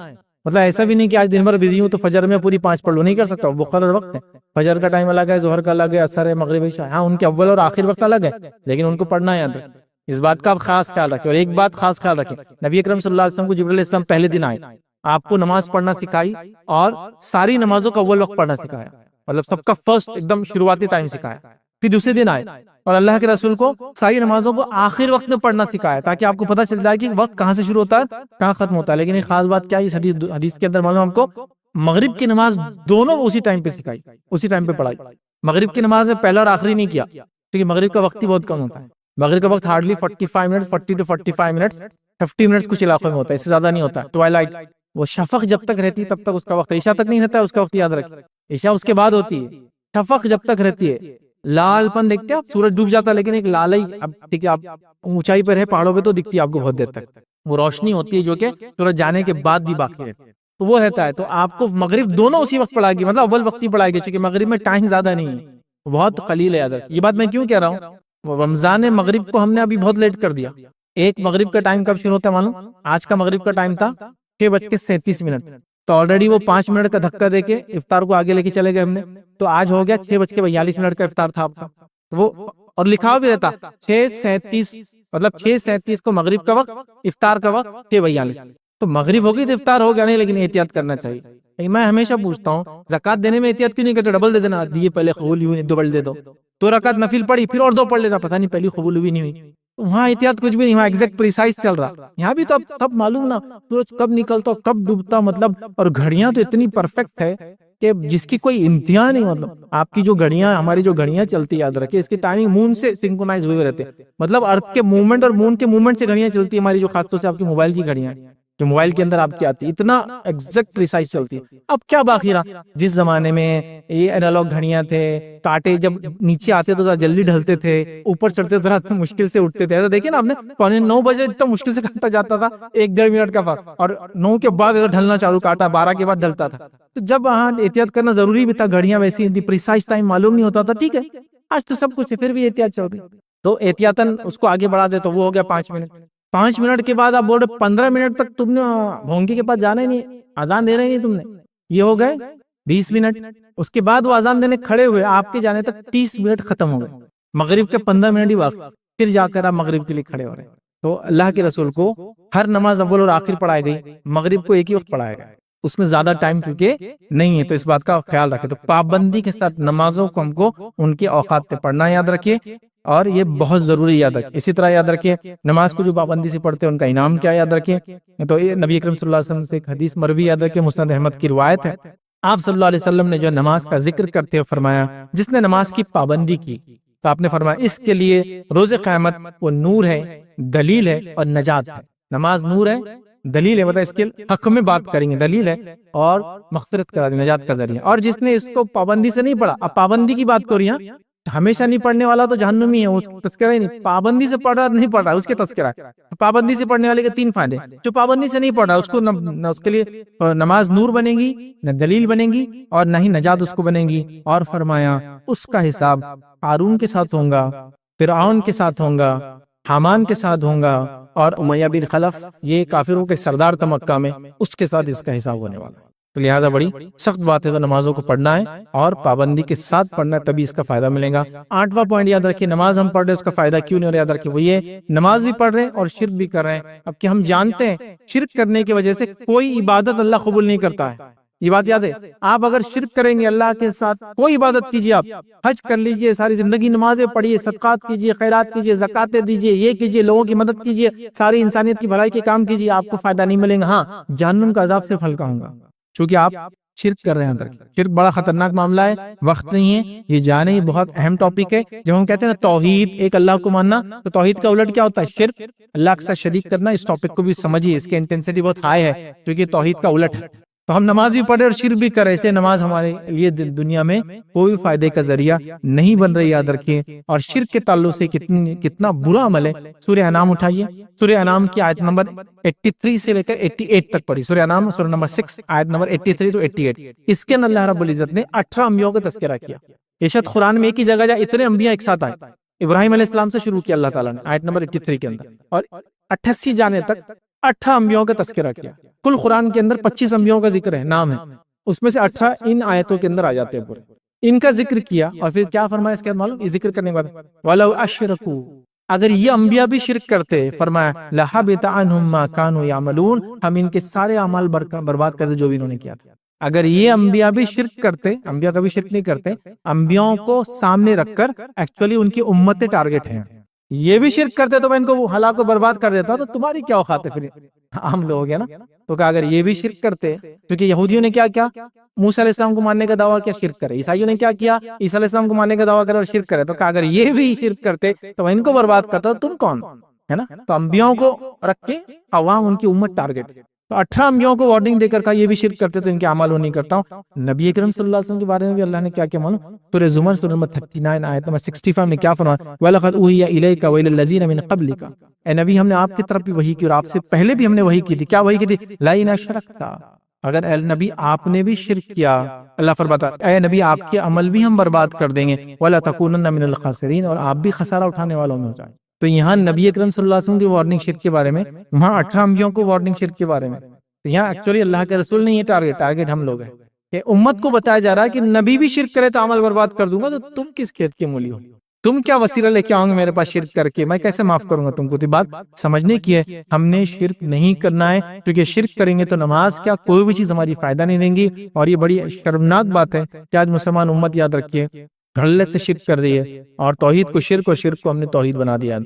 مطلب ایسا بھی نہیں کہ آج دن بھر بزی ہوں تو فجر میں پوری 5 پڑھ لو، نہیں کر سکتا. وہ مقرر وقت ہے. فجر کا ٹائم الگ ہے، ظہر کا الگ ہے، عصر ہے، مغرب عشاء. ہاں ان کے اول اور آخر وقت الگ ہے، لیکن ان کو پڑھنا ہے. یاد رکھیں اس بات کا آپ خاص خیال رکھیں. اور ایک بات خاص خیال رکھیں، نبی اکرم صلی اللہ علیہ وسلم کو جبرائیل علیہ السلام پہلے دن آئے، آپ کو نماز پڑھنا سکھائی اور ساری نمازوں کا اول وقت پڑھنا سکھایا. مطلب سب کا فرسٹ ایک دم شروعاتی ٹائم سکھایا. پھر دوسرے دن آئے اور اللہ کے رسول کو ساری نمازوں کو آخر وقت میں پڑھنا سکھایا، تاکہ آپ کو پتہ چل جائے کہ وقت کہاں سے شروع ہوتا ہے کہاں ختم ہوتا ہے. لیکن ایک خاص بات کیا ہے، اس حدیث کے اندر معلوم ہم کو مغرب کی نماز دونوں اسی ٹائم پہ سکھائی، اسی ٹائم پہ پڑھائی. مغرب کی نماز میں پہلا اور آخری نہیں کیا، کیونکہ مغرب کا وقت ہی بہت کم ہوتا ہے. مغرب کا وقت hardly 45 minute, 40 to 45 minutes, 50 minutes کچھ علاقوں میں ہوتا ہے، اس سے زیادہ نہیں ہوتا. ٹوائلائٹ وہ شفق جب تک رہتی تب تک اس کا وقت، عشاء تک نہیں رہتا ہے اس کا وقت. یاد رکھیں عشاء اس کے بعد ہوتی ہے. شفق جب تک رہتی ہے، لال پن دیکھتے ہیں آپ، سورج ڈوب جاتا ہے لیکن ایک لال ہی، اب ٹھیک ہے آپ اونچائی پر ہے پہاڑوں پہ تو دکھتی ہے آپ کو بہت دیر تک، وہ روشنی ہوتی ہے جو کہ سورج جانے کے بعد بھی باقی رہتی ہے، تو وہ رہتا ہے. تو آپ کو مغرب دونوں اسی وقت پڑھائے گی، مطلب اول وقت ہی پڑھائے گی، کیونکہ مغرب میں ٹائم زیادہ نہیں ہے، بہت قلیل ہے. یاد رکھیں یہ بات میں کیوں کہہ رہا ہوں، رمضان مغرب کو ہم نے ابھی بہت لیٹ کر دیا. ایک مغرب کا ٹائم کب شروع ہوتا ہے معلوم؟ آج کا مغرب کا ٹائم تھا 6:37، تو آلریڈی وہ 5 منٹ کا دھکا دے کے افطار کو آگے لے کے چلے گئے ہم نے، تو آج ہو گیا 6:42 کا افطار تھا آپ کا. وہ اور لکھا ہوا بھی رہتا 6:37، مطلب 6:37 کو مغرب کا وقت، افطار کا وقت 6:42. تو مغرب ہوگی تو افطار ہو گیا نہیں، لیکن احتیاط کرنا چاہیے. میں ہمیشہ پوچھتا ہوں زکات دینے میں احتیاط کیوں نہیں کرتے؟ ڈبل دے دینا، دیے پہلے قبول ہوئی، ڈبل دے دو. 2 رکعت نفل پڑھی پھر اور 2 پڑھ لینا، پتہ نہیں پہلی قبول ہوئی نہیں ہوئی. وہاں احتیاط کچھ بھی نہیں، وہاں ایگزیکٹ پریسائز چل رہا. یہاں بھی تو اب سب معلوم نا، سورج کب نکلتا کب ڈوبتا، مطلب. اور گھڑیاں تو اتنی پرفیکٹ ہے کہ جس کی کوئی انتہا نہیں. مطلب آپ کی جو گھڑیاں، ہماری جو گھڑیاں چلتی، یاد رکھیں اس کی ٹائمنگ مون سے سنکرونائز ہوئے رہتے ہیں. مطلب ارتھ کے موومنٹ اور مون کے موومنٹ سے گھڑیاں چلتی ہیں ہماری، جو خاص طور سے آپ کی موبائل کی گھڑیاں جو موبائل کے اندر آپ کی آتی ہے، اتنا ایگزیکٹ پریسائز چلتی ہے. اب کیا باقی رہا؟ جس زمانے میں یہ اینالوگ گھڑیاں تھے، کاٹے جب نیچے آتے تو جلدی ڈھلتے تھے، اوپر چڑھتے تو مشکل سے اٹھتے تھے. دیکھیں نا آپ نے 9:15 بجے اتنا مشکل سے کاٹا جاتا تھا، 1-1.5 منٹ کا فرق، اور 9 کے بعد ڈھلنا چالو، کاٹا 12 کے بعد ڈھلتا تھا. تو جب وہاں احتیاط کرنا ضروری بھی تھا، گھڑیاں ویسی پریسائز ٹائم معلوم نہیں ہوتا تھا. ٹھیک ہے آج تو سب کچھ ہے، پھر بھی احتیاط چل رہی، تو احتیاطاً اس کو آگے بڑھا دے. تو وہ ہو گیا 5 منٹ. 5 منٹ کے بعد آپ بول رہے 15 منٹ تک تم نے بھونگی کے پاس جانا ہی نہیں، اذان دے رہے نہیں تم نے، یہ ہو گئے 20 منٹ. اس کے بعد وہ اذان دینے کھڑے ہوئے، آپ کے جانے تک 30 منٹ ختم ہو گئے. مغرب کے 15 منٹ ہی باقی، پھر جا کر آپ مغرب کے لیے کھڑے ہو رہے ہیں. تو اللہ کے رسول کو ہر نماز اول اور آخر پڑھائی گئی، مغرب کو ایک ہی وقت پڑھایا گیا، اس میں زیادہ ٹائم چونکہ نہیں ہے. تو اس بات کا خیال رکھیں. تو پابندی کے ساتھ نمازوں کو ہم کو ان کے اوقات پہ پڑھنا یاد رکھیے، اور یہ بہت ضروری یاد رکھیں. اسی طرح یاد رکھیے نماز کو جو پابندی سے پڑھتے ہیں ان کا انعام کیا یاد رکھیں. تو یہ نبی اکرم صلی اللہ علیہ وسلم سے ایک حدیث مروی یاد رکھیں، مسند احمد کی روایت ہے. آپ صلی اللہ علیہ وسلم نے جو نماز کا ذکر کرتے ہوئے فرمایا، جس نے نماز کی پابندی کی، تو آپ نے فرمایا اس کے لیے روز قیامت وہ نور ہے، دلیل ہے اور نجات ہے. نماز نور ہے، دلیل ہے، مطلب اس کے حق میں بات کریں گے، دلیل ہے اور مغفرت کا نجات کا ذریعہ. اور جس نے اس کو پابندی سے نہیں پڑھا، اب پابندی کی بات کر رہی ہیں، ہمیشہ نہیں پڑھنے والا تو جہنمی ہے، اس کا تذکرہ ہی نہیں. پابندی سے پڑھ رہا نہیں پڑھ رہا اس کے تذکرہ ہے. پابندی سے پڑھنے والے کے 3 فائدے، جو پابندی سے نہیں پڑھ رہا اس کو نہ اس کے لیے نماز نور بنے گی، نہ دلیل بنے گی، اور نہ ہی نجات اس کو بنے گی. اور فرمایا اس کا حساب قارون کے ساتھ ہوگا، فرعون کے ساتھ ہوگا، حامان کے ساتھ ہوگا، اور امیہ بن خلف، یہ کافروں کے سردار تھا مکہ میں، اس کے ساتھ اس کا حساب ہونے والا. تو لہٰذا بڑی سخت بات ہے، تو نمازوں کو پڑھنا ہے اور پابندی کے ساتھ پڑھنا ہے، تبھی اس کا فائدہ ملے گا. 8واں پوائنٹ یاد رکھیے، نماز ہم پڑھ رہے ہیں اس کا فائدہ کیوں نہیں ہو رہا یاد رکھیے، وہ یہ نماز بھی پڑھ رہے ہیں اور شرک بھی کر رہے ہیں. اب کہ ہم جانتے ہیں شرک کرنے کی وجہ سے کوئی عبادت اللہ قبول نہیں کرتا ہے، یہ بات یاد ہے. آپ اگر شرک کریں گے اللہ کے ساتھ، کوئی عبادت کیجیے، آپ حج کر لیجئے، ساری زندگی نمازیں پڑھیے، صدقات کیجیے، خیرات کیجیے، زکاتیں دیجیے، یہ کیجیے، لوگوں کی مدد کیجیے، ساری انسانیت کی بھلائی کے کام کیجیے، آپ کو فائدہ نہیں ملے گا. ہاں جہنم کا عذاب سے ہلکا ہوگا، چونکہ آپ شرک کر رہے ہیں اندر. شرک بڑا خطرناک معاملہ ہے، وقت نہیں ہے یہ جانے، ہی بہت اہم ٹاپک ہے. جب ہم کہتے ہیں نا توحید، ایک اللہ کو ماننا، تو توحید کا الٹ کیا ہوتا ہے؟ شرک، اللہ کے ساتھ شریک کرنا. اس ٹاپک کو بھی سمجھیے، اس کی انٹینسٹی بہت ہائی ہے کیونکہ توحید کا الٹ ہے. تو ہم نماز بھی پڑھے اور شرک بھی کرے، اس لیے نماز ہمارے لیے دنیا میں کوئی فائدے کا ذریعہ نہیں بن رہی، یاد رکھیے. اور شرک کے تعلق سے کتنا برا عمل ہے. سورہ انعام اٹھائیے، سورہ انعام کی آیت نمبر 83 سے لے کر 88 تک پڑھی. سورہ انعام سورہ نمبر 6 آیت نمبر 83 to 88. اس کے اندر اللہ رب العزت نے 18 انبیاء کا تذکرہ کیا. ارشاد قرآن میں ایک ہی جگہ جا اتنے انبیاء ایک ساتھ آئے. ابراہیم علیہ السلام سے شروع کیا اللہ تعالیٰ نے آیت نمبر 83 کے اندر، اور 88 جانے تک 18 انبیاء کا تذکرہ کیا. کل قرآن کے اندر 25 انبیاء کا ذکر ہے، نام ہے، اس میں سے 18 ان آیتوں کے اندر آ جاتے ہیں پورے. ان کا ذکر کیا اور پھر کیا فرمایا اس کے بعد معلوم؟ یہ ذکر کرنے کے بعد وَلَوْ أَشْرَكُوا، اگر یہ انبیاء بھی شرک کرتے، فرمایا لَحَبِطَ عَنْهُمْ مَا كَانُوا يَعْمَلُونَ، ہم ان کے سارے اعمال برباد کرتے جو بھی انہوں نے کیا تھا. اگر یہ انبیاء بھی شرک کرتے، انبیاء کبھی شرک نہیں کرتے، انبیاء کو سامنے رکھ کر ایکچولی ان کی امت ٹارگٹ ہیں، یہ بھی شرک کرتے تو میں ان کو ہلاک و برباد کر دیتا. تو تمہاری کیا اوقات ہے پھر؟ عام لوگ ہیں نا. تو کہا اگر یہ بھی شرک کرتے، کیونکہ یہودیوں نے کیا کیا؟ موسیٰ علیہ السلام کو ماننے کا دعویٰ کیا؟ شرک کرے. عیسائیوں نے کیا کیا؟ عیسیٰ علیہ السلام کو ماننے کا دعویٰ کرے اور شرک کرے. تو کہا اگر یہ بھی شرک کرتے تو میں ان کو برباد کرتا، تم کون ہے نا. تو انبیاء کو رکھ کے عوام ان کی امت ٹارگٹ. تو 18 انبیاء کو وارننگ دے کر کہا یہ بھی شرک کرتے تو ان کے اعمال وہ نہیں کرتا ہوں. نبی اکرم صلی اللہ علیہ وسلم کے بارے میں بھی اللہ نے کیا کیا معلوم؟ سورہ زمر سورہ نمبر 39 آیت نمبر 65 میں کیا فرمایا؟ وَلَقَدْ أُوحِيَ إِلَيْكَ وَإِلَى الَّذِينَ مِن قَبْلِكَ، اے نبی ہم نے آپ کی طرف بھی وحی کی اور آپ سے پہلے بھی ہم نے وحی کی تھی. کیا وحی کی تھی؟ لَئِنْ أَشْرَكْتَ، اگر اے نبی آپ نے بھی شرک کیا، اللہ فرماتا اے نبی آپ کے عمل بھی ہم برباد کر دیں گے. وَلَا تَكُونَنَّ مِنَ الْخَاسِرِينَ، اور آپ بھی خسارہ اٹھانے والوں میں ہو جائیں. تو یہاں نبی اکرم صلی اللہ علیہ وسلم کی وارننگ شرک کے بارے میں، وہاں 18 انبیاء کو وارننگ شرک کے بارے میں. تو یہاں ایکچولی اللہ کے رسول نہیں ہے ٹارگٹ ہم لوگ ہیں کہ امت کو بتایا جا رہا ہے کہ نبی بھی شرک کرے تو عمل برباد کر دوں گا. تو تم کس کھیت کے مولی ہو؟ تم کیا وسیلہ لے کے آؤں گے میرے پاس شرک کر کے؟ میں کیسے معاف کروں گا تم کو؟ تو بات سمجھنے کی ہے، ہم نے شرک نہیں کرنا ہے، کیونکہ شرک کریں گے تو نماز کیا کوئی بھی چیز ہماری فائدہ نہیں دیں گی. اور یہ بڑی شرمناک بات ہے کہ آج مسلمان امت، یاد رکھیے، گھڑلت سے شرک کر رہی ہے اور توحید کو شرک اور شرک کو ہم نے توحید بنا دیا.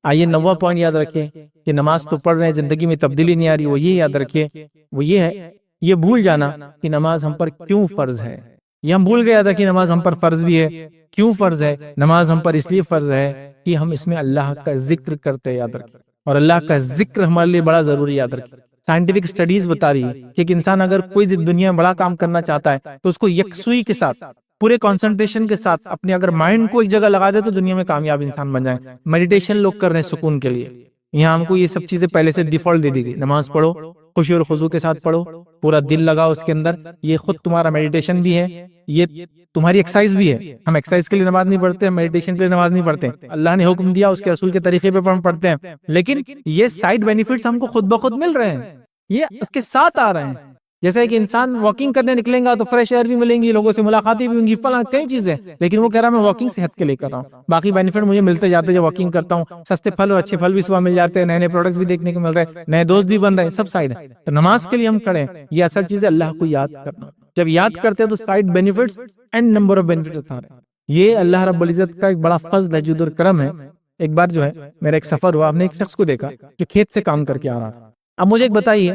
آئیے 9واں پوائنٹ یاد رکھیے کہ نماز تو پڑھ رہے ہیں، زندگی میں تبدیلی نہیں آ رہی. وہ یہ یاد رکھیے، وہ یہ ہے، یہ بھول جانا کہ نماز ہم پر کیوں فرض ہے. یہ ہم بھول گیا تھا کہ نماز ہم پر فرض بھی ہے. کیوں فرض ہے؟ نماز ہم پر اس لیے فرض ہے کہ ہم اس میں اللہ کا ذکر کرتے ہیں، یاد رکھیں. اور اللہ کا ذکر ہمارے لیے بڑا ضروری، یاد رکھیں. سائنٹیفک اسٹڈیز بتا رہی ہے کہ ایک انسان اگر کوئی دنیا میں بڑا کام کرنا چاہتا ہے تو اس کو یکسوئی کے ساتھ، پورے کنسنٹریشن کے ساتھ اپنے اگر مائنڈ کو ایک جگہ لگا دے تو دنیا میں کامیاب انسان بن جائے. میڈیٹیشن لوگ کر رہے ہیں سکون کے لیے. یہاں ہم کو یہ سب چیزیں پہلے سے ڈیفالٹ دے دی گئی. نماز پڑھو، خوشی اور خضوع کے ساتھ پڑھو، پورا دل لگاؤ اس کے اندر. یہ خود تمہارا میڈیٹیشن بھی ہے، یہ تمہاری ایکسرسائز بھی ہے. ہم ایکسرسائز کے لیے نماز نہیں پڑھتے، میڈیٹیشن کے لیے نماز نہیں پڑھتے. اللہ نے حکم دیا، اس کے رسول کے طریقے پہ ہم پڑھتے ہیں، لیکن یہ سائیڈ بینیفٹس ہم کو خود بخود مل رہے ہیں، یہ اس کے ساتھ آ رہے ہیں. جیسے کہ انسان واکنگ کرنے نکلیں گا تو فریش ایئر بھی ملیں گی، لوگوں سے ملاقاتیں بھی ہوں گی، فلاں کئی چیزیں. لیکن وہ کہہ رہا ہے میں واکنگ صحت کے لیے کر رہا ہوں، باقی بینیفٹ مجھے ملتے جاتے جب واکنگ کرتا ہوں. سستے پھل اور اچھے پھل بھی صبح مل جاتے ہیں، نئے نئے پروڈکٹس بھی دیکھنے کو مل رہے ہیں، نئے دوست بھی بن رہے ہیں، سب سائڈ ہے. تو نماز کے لیے ہم کھڑے ہیں، یہ اصل چیز ہے اللہ کو یاد کرنا. جب یاد کرتے ہیں تو side benefits and number of benefits آ رہے ہیں. یہ اللہ رب العزت کا ایک بڑا فضل ہے، جود اور کرم ہے. ایک بار جو ہے میرا ایک سفر ہوا، ہم نے ایک شخص کو دیکھا جو کھیت سے کام کر کے آ رہا تھا. اب مجھے ایک بتائیے،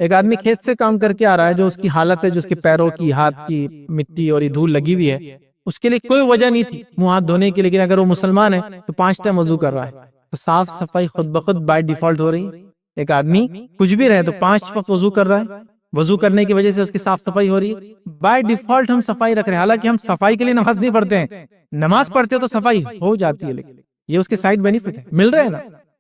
ایک آدمی کھیت سے کام کر کے آ رہا ہے، جو اس کی حالت ہے، جو اس کے پیروں کی، ہاتھ کی مٹی اور یہ دھول لگی ہوئی ہے، اس کے لیے کوئی وجہ نہیں تھی منہ ہاتھ دھونے کی. لیکن اگر وہ مسلمان ہے تو 5 ٹائم وضو کر رہا ہے. تو صاف صفائی خود بخود بائی ڈیفالٹ ہو رہی ہے. ایک آدمی کچھ بھی رہے تو 5 وقت وضو کر رہا ہے، وضو کرنے کی وجہ سے اس کی صاف صفائی ہو رہی ہے. بائی ڈیفالٹ ہم صفائی رکھ رہے ہیں. حالانکہ ہم صفائی کے لیے نماز نہیں پڑھتے ہیں، نماز پڑھتے ہو تو صفائی ہو جاتی ہے، لیکن یہ اس کے سائڈ بینیفٹ ہے، مل رہے ہیں نا.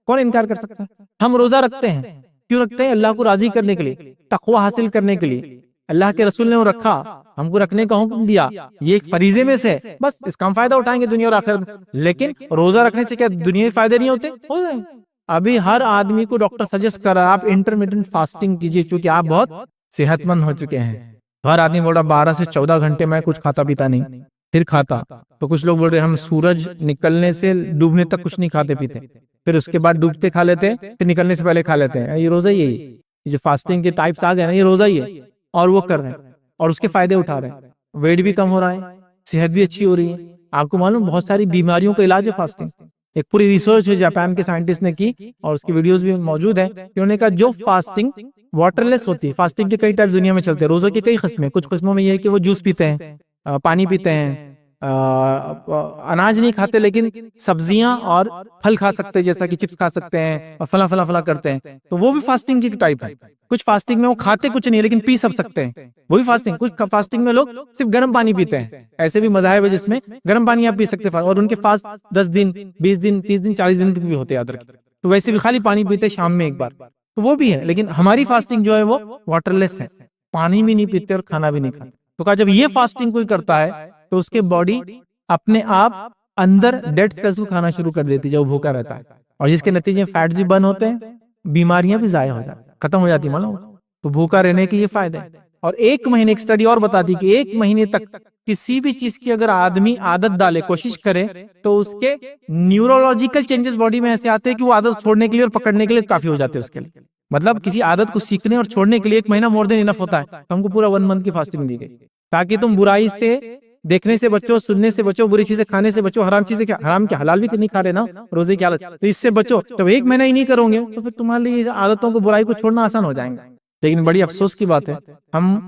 کون انکار کر سکتا ہے؟ ہم روزہ رکھتے ہیں، کیوں رکھتے ہیں؟ اللہ کو راضی کرنے کے لیے، تقوی حاصل کرنے کے لیے. اللہ کے رسول نے وہ رکھا، ہم کو رکھنے کا حکم دیا، یہ ایک فریضے میں سے ہے. بس اس کا ہم فائدہ اٹھائیں گے دنیا اور آخرت میں. لیکن روزہ رکھنے سے کیا دنیا فائدے نہیں ہوتے؟ ہو جائیں. ابھی ہر آدمی کو ڈاکٹر سجیسٹ کر رہا ہے آپ انٹرمیڈنٹ فاسٹنگ کیجیے، چونکہ آپ بہت صحت مند ہو چکے ہیں. ہر آدمی بول رہا 12 سے 14 گھنٹے میں کچھ کھاتا پیتا نہیں، پھر کھاتا. تو کچھ لوگ بول رہے ہم سورج نکلنے سے ڈوبنے تک کچھ نہیں کھاتے پیتے، پھر اس کے بعد ڈوبتے کھا لیتے ہیں، پھر نکلنے سے پہلے کھا لیتے ہیں. یہ روزہ ہی ہے. یہ جو فاسٹنگ کے ٹائپس آ گئے نا، یہ روزہ ہی ہے. اور وہ کر رہے ہیں اور اس کے فائدے اٹھا رہے ہیں. ویٹ بھی کم ہو رہا ہے، صحت بھی اچھی ہو رہی ہے. آپ کو معلوم بہت ساری بیماریوں کا علاج ہے فاسٹنگ. ایک پوری ریسرچ ہے جاپان کے سائنٹسٹ نے کی اور اس کی ویڈیوز بھی موجود ہے کہ انہوں نے کہا جو فاسٹنگ واٹر لیس ہوتی ہے، فاسٹنگ کے کئی ٹائپس دنیا میں چلتے ہیں، روزوں کی کئی قسمیں، کچھ قسموں میں یہ ہے کہ وہ جوس پیتے ہیں، پانی پیتے ہیں، اناج نہیں کھاتے لیکن سبزیاں اور پھل کھا سکتے ہیں، جیسا کہ چپس کھا سکتے ہیں اور فلاں فلاں فلاں کرتے ہیں، تو وہ بھی فاسٹنگ کی ٹائپ ہے۔ کچھ فاسٹنگ میں وہ کھاتے کچھ نہیں لیکن پی سب سکتے ہیں، وہی فاسٹنگ۔ کچھ فاسٹنگ میں لوگ صرف گرم پانی پیتے ہیں، ایسے بھی مذاہب ہے جس میں گرم پانی آپ پی سکتے ہیں، اور ان کے فاسٹ 10 دن 20 دن 30 دن 40 دن تک بھی ہوتے ہیں، یاد رکھیں۔ تو ویسے بھی خالی پانی پیتے شام میں ایک بار، تو وہ بھی ہے، لیکن ہماری فاسٹنگ جو ہے وہ واٹر لیس ہے، پانی بھی نہیں پیتے اور کھانا بھی نہیں کھاتے۔ تو کہا جب یہ فاسٹنگ کوئی کرتا ہے تو اس کے باڈی اپنے آپ اندر ڈیڈ سیلز کو کھانا شروع کر دیتی ہے جب وہ بھوکا رہتا ہے، اور جس کے نتیجے میں فیٹس بھی برن ہوتے ہیں، بیماریاں بھی ضائع ہو جاتی ہیں، ختم ہو جاتی ہیں، معلوم۔ تو بھوکا رہنے کے یہ فائدے ہیں۔ اور ایک مہینے ایک اسٹڈی اور بتاتی کہ ایک مہینے تک کسی بھی چیز کی اگر آدمی عادت ڈالے، کوشش کرے، تو اس کے نیورولوجیکل چینجز باڈی میں ایسے آتے ہیں کہ وہ عادت چھوڑنے کے لیے اور پکڑنے کے لیے کافی ہو جاتے ہیں اس کے لیے۔ مطلب کسی عادت کو سیکھنے اور چھوڑنے کے لیے ایک مہینہ مور دین انف ہوتا ہے۔ تو ہم کو پورا 1 منتھ کی فاسٹنگ دی گئی تاکہ تم برائی سے دیکھنے سے بچو، سننے سے بچو، بری چیزیں کھانے سے بچو، حرام چیزیں حرام کیا حلال بھی نہیں کھا رہے نا، روزے کی حالت، تو اس سے بچو۔ جب ایک مہینہ ہی نہیں کرو گے تو پھر تمہارے لیے عادتوں کو، برائی کو چھوڑنا آسان ہو جائیں گا۔ لیکن بڑی افسوس کی بات ہے ہم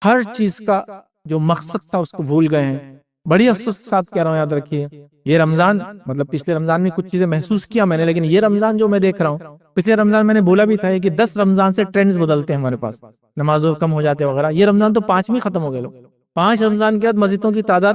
ہر چیز کا جو مقصد تھا اس کو بھول گئے ہیں۔ بڑی افسوس کے ساتھ کہہ رہا ہوں، یاد رکھیے، یہ رمضان، مطلب پچھلے رمضان میں کچھ چیزیں محسوس کیا میں نے، لیکن یہ رمضان جو میں دیکھ رہا ہوں، پچھلے رمضان میں نے بولا بھی تھا کہ 10 رمضان سے ٹرینڈز بدلتے ہیں ہمارے پاس، نمازوں کم ہو جاتے وغیرہ۔ یہ رمضان تو 5 ختم ہو گئے لوگ۔ 5 رمضان کے بعد مسجدوں کی تعداد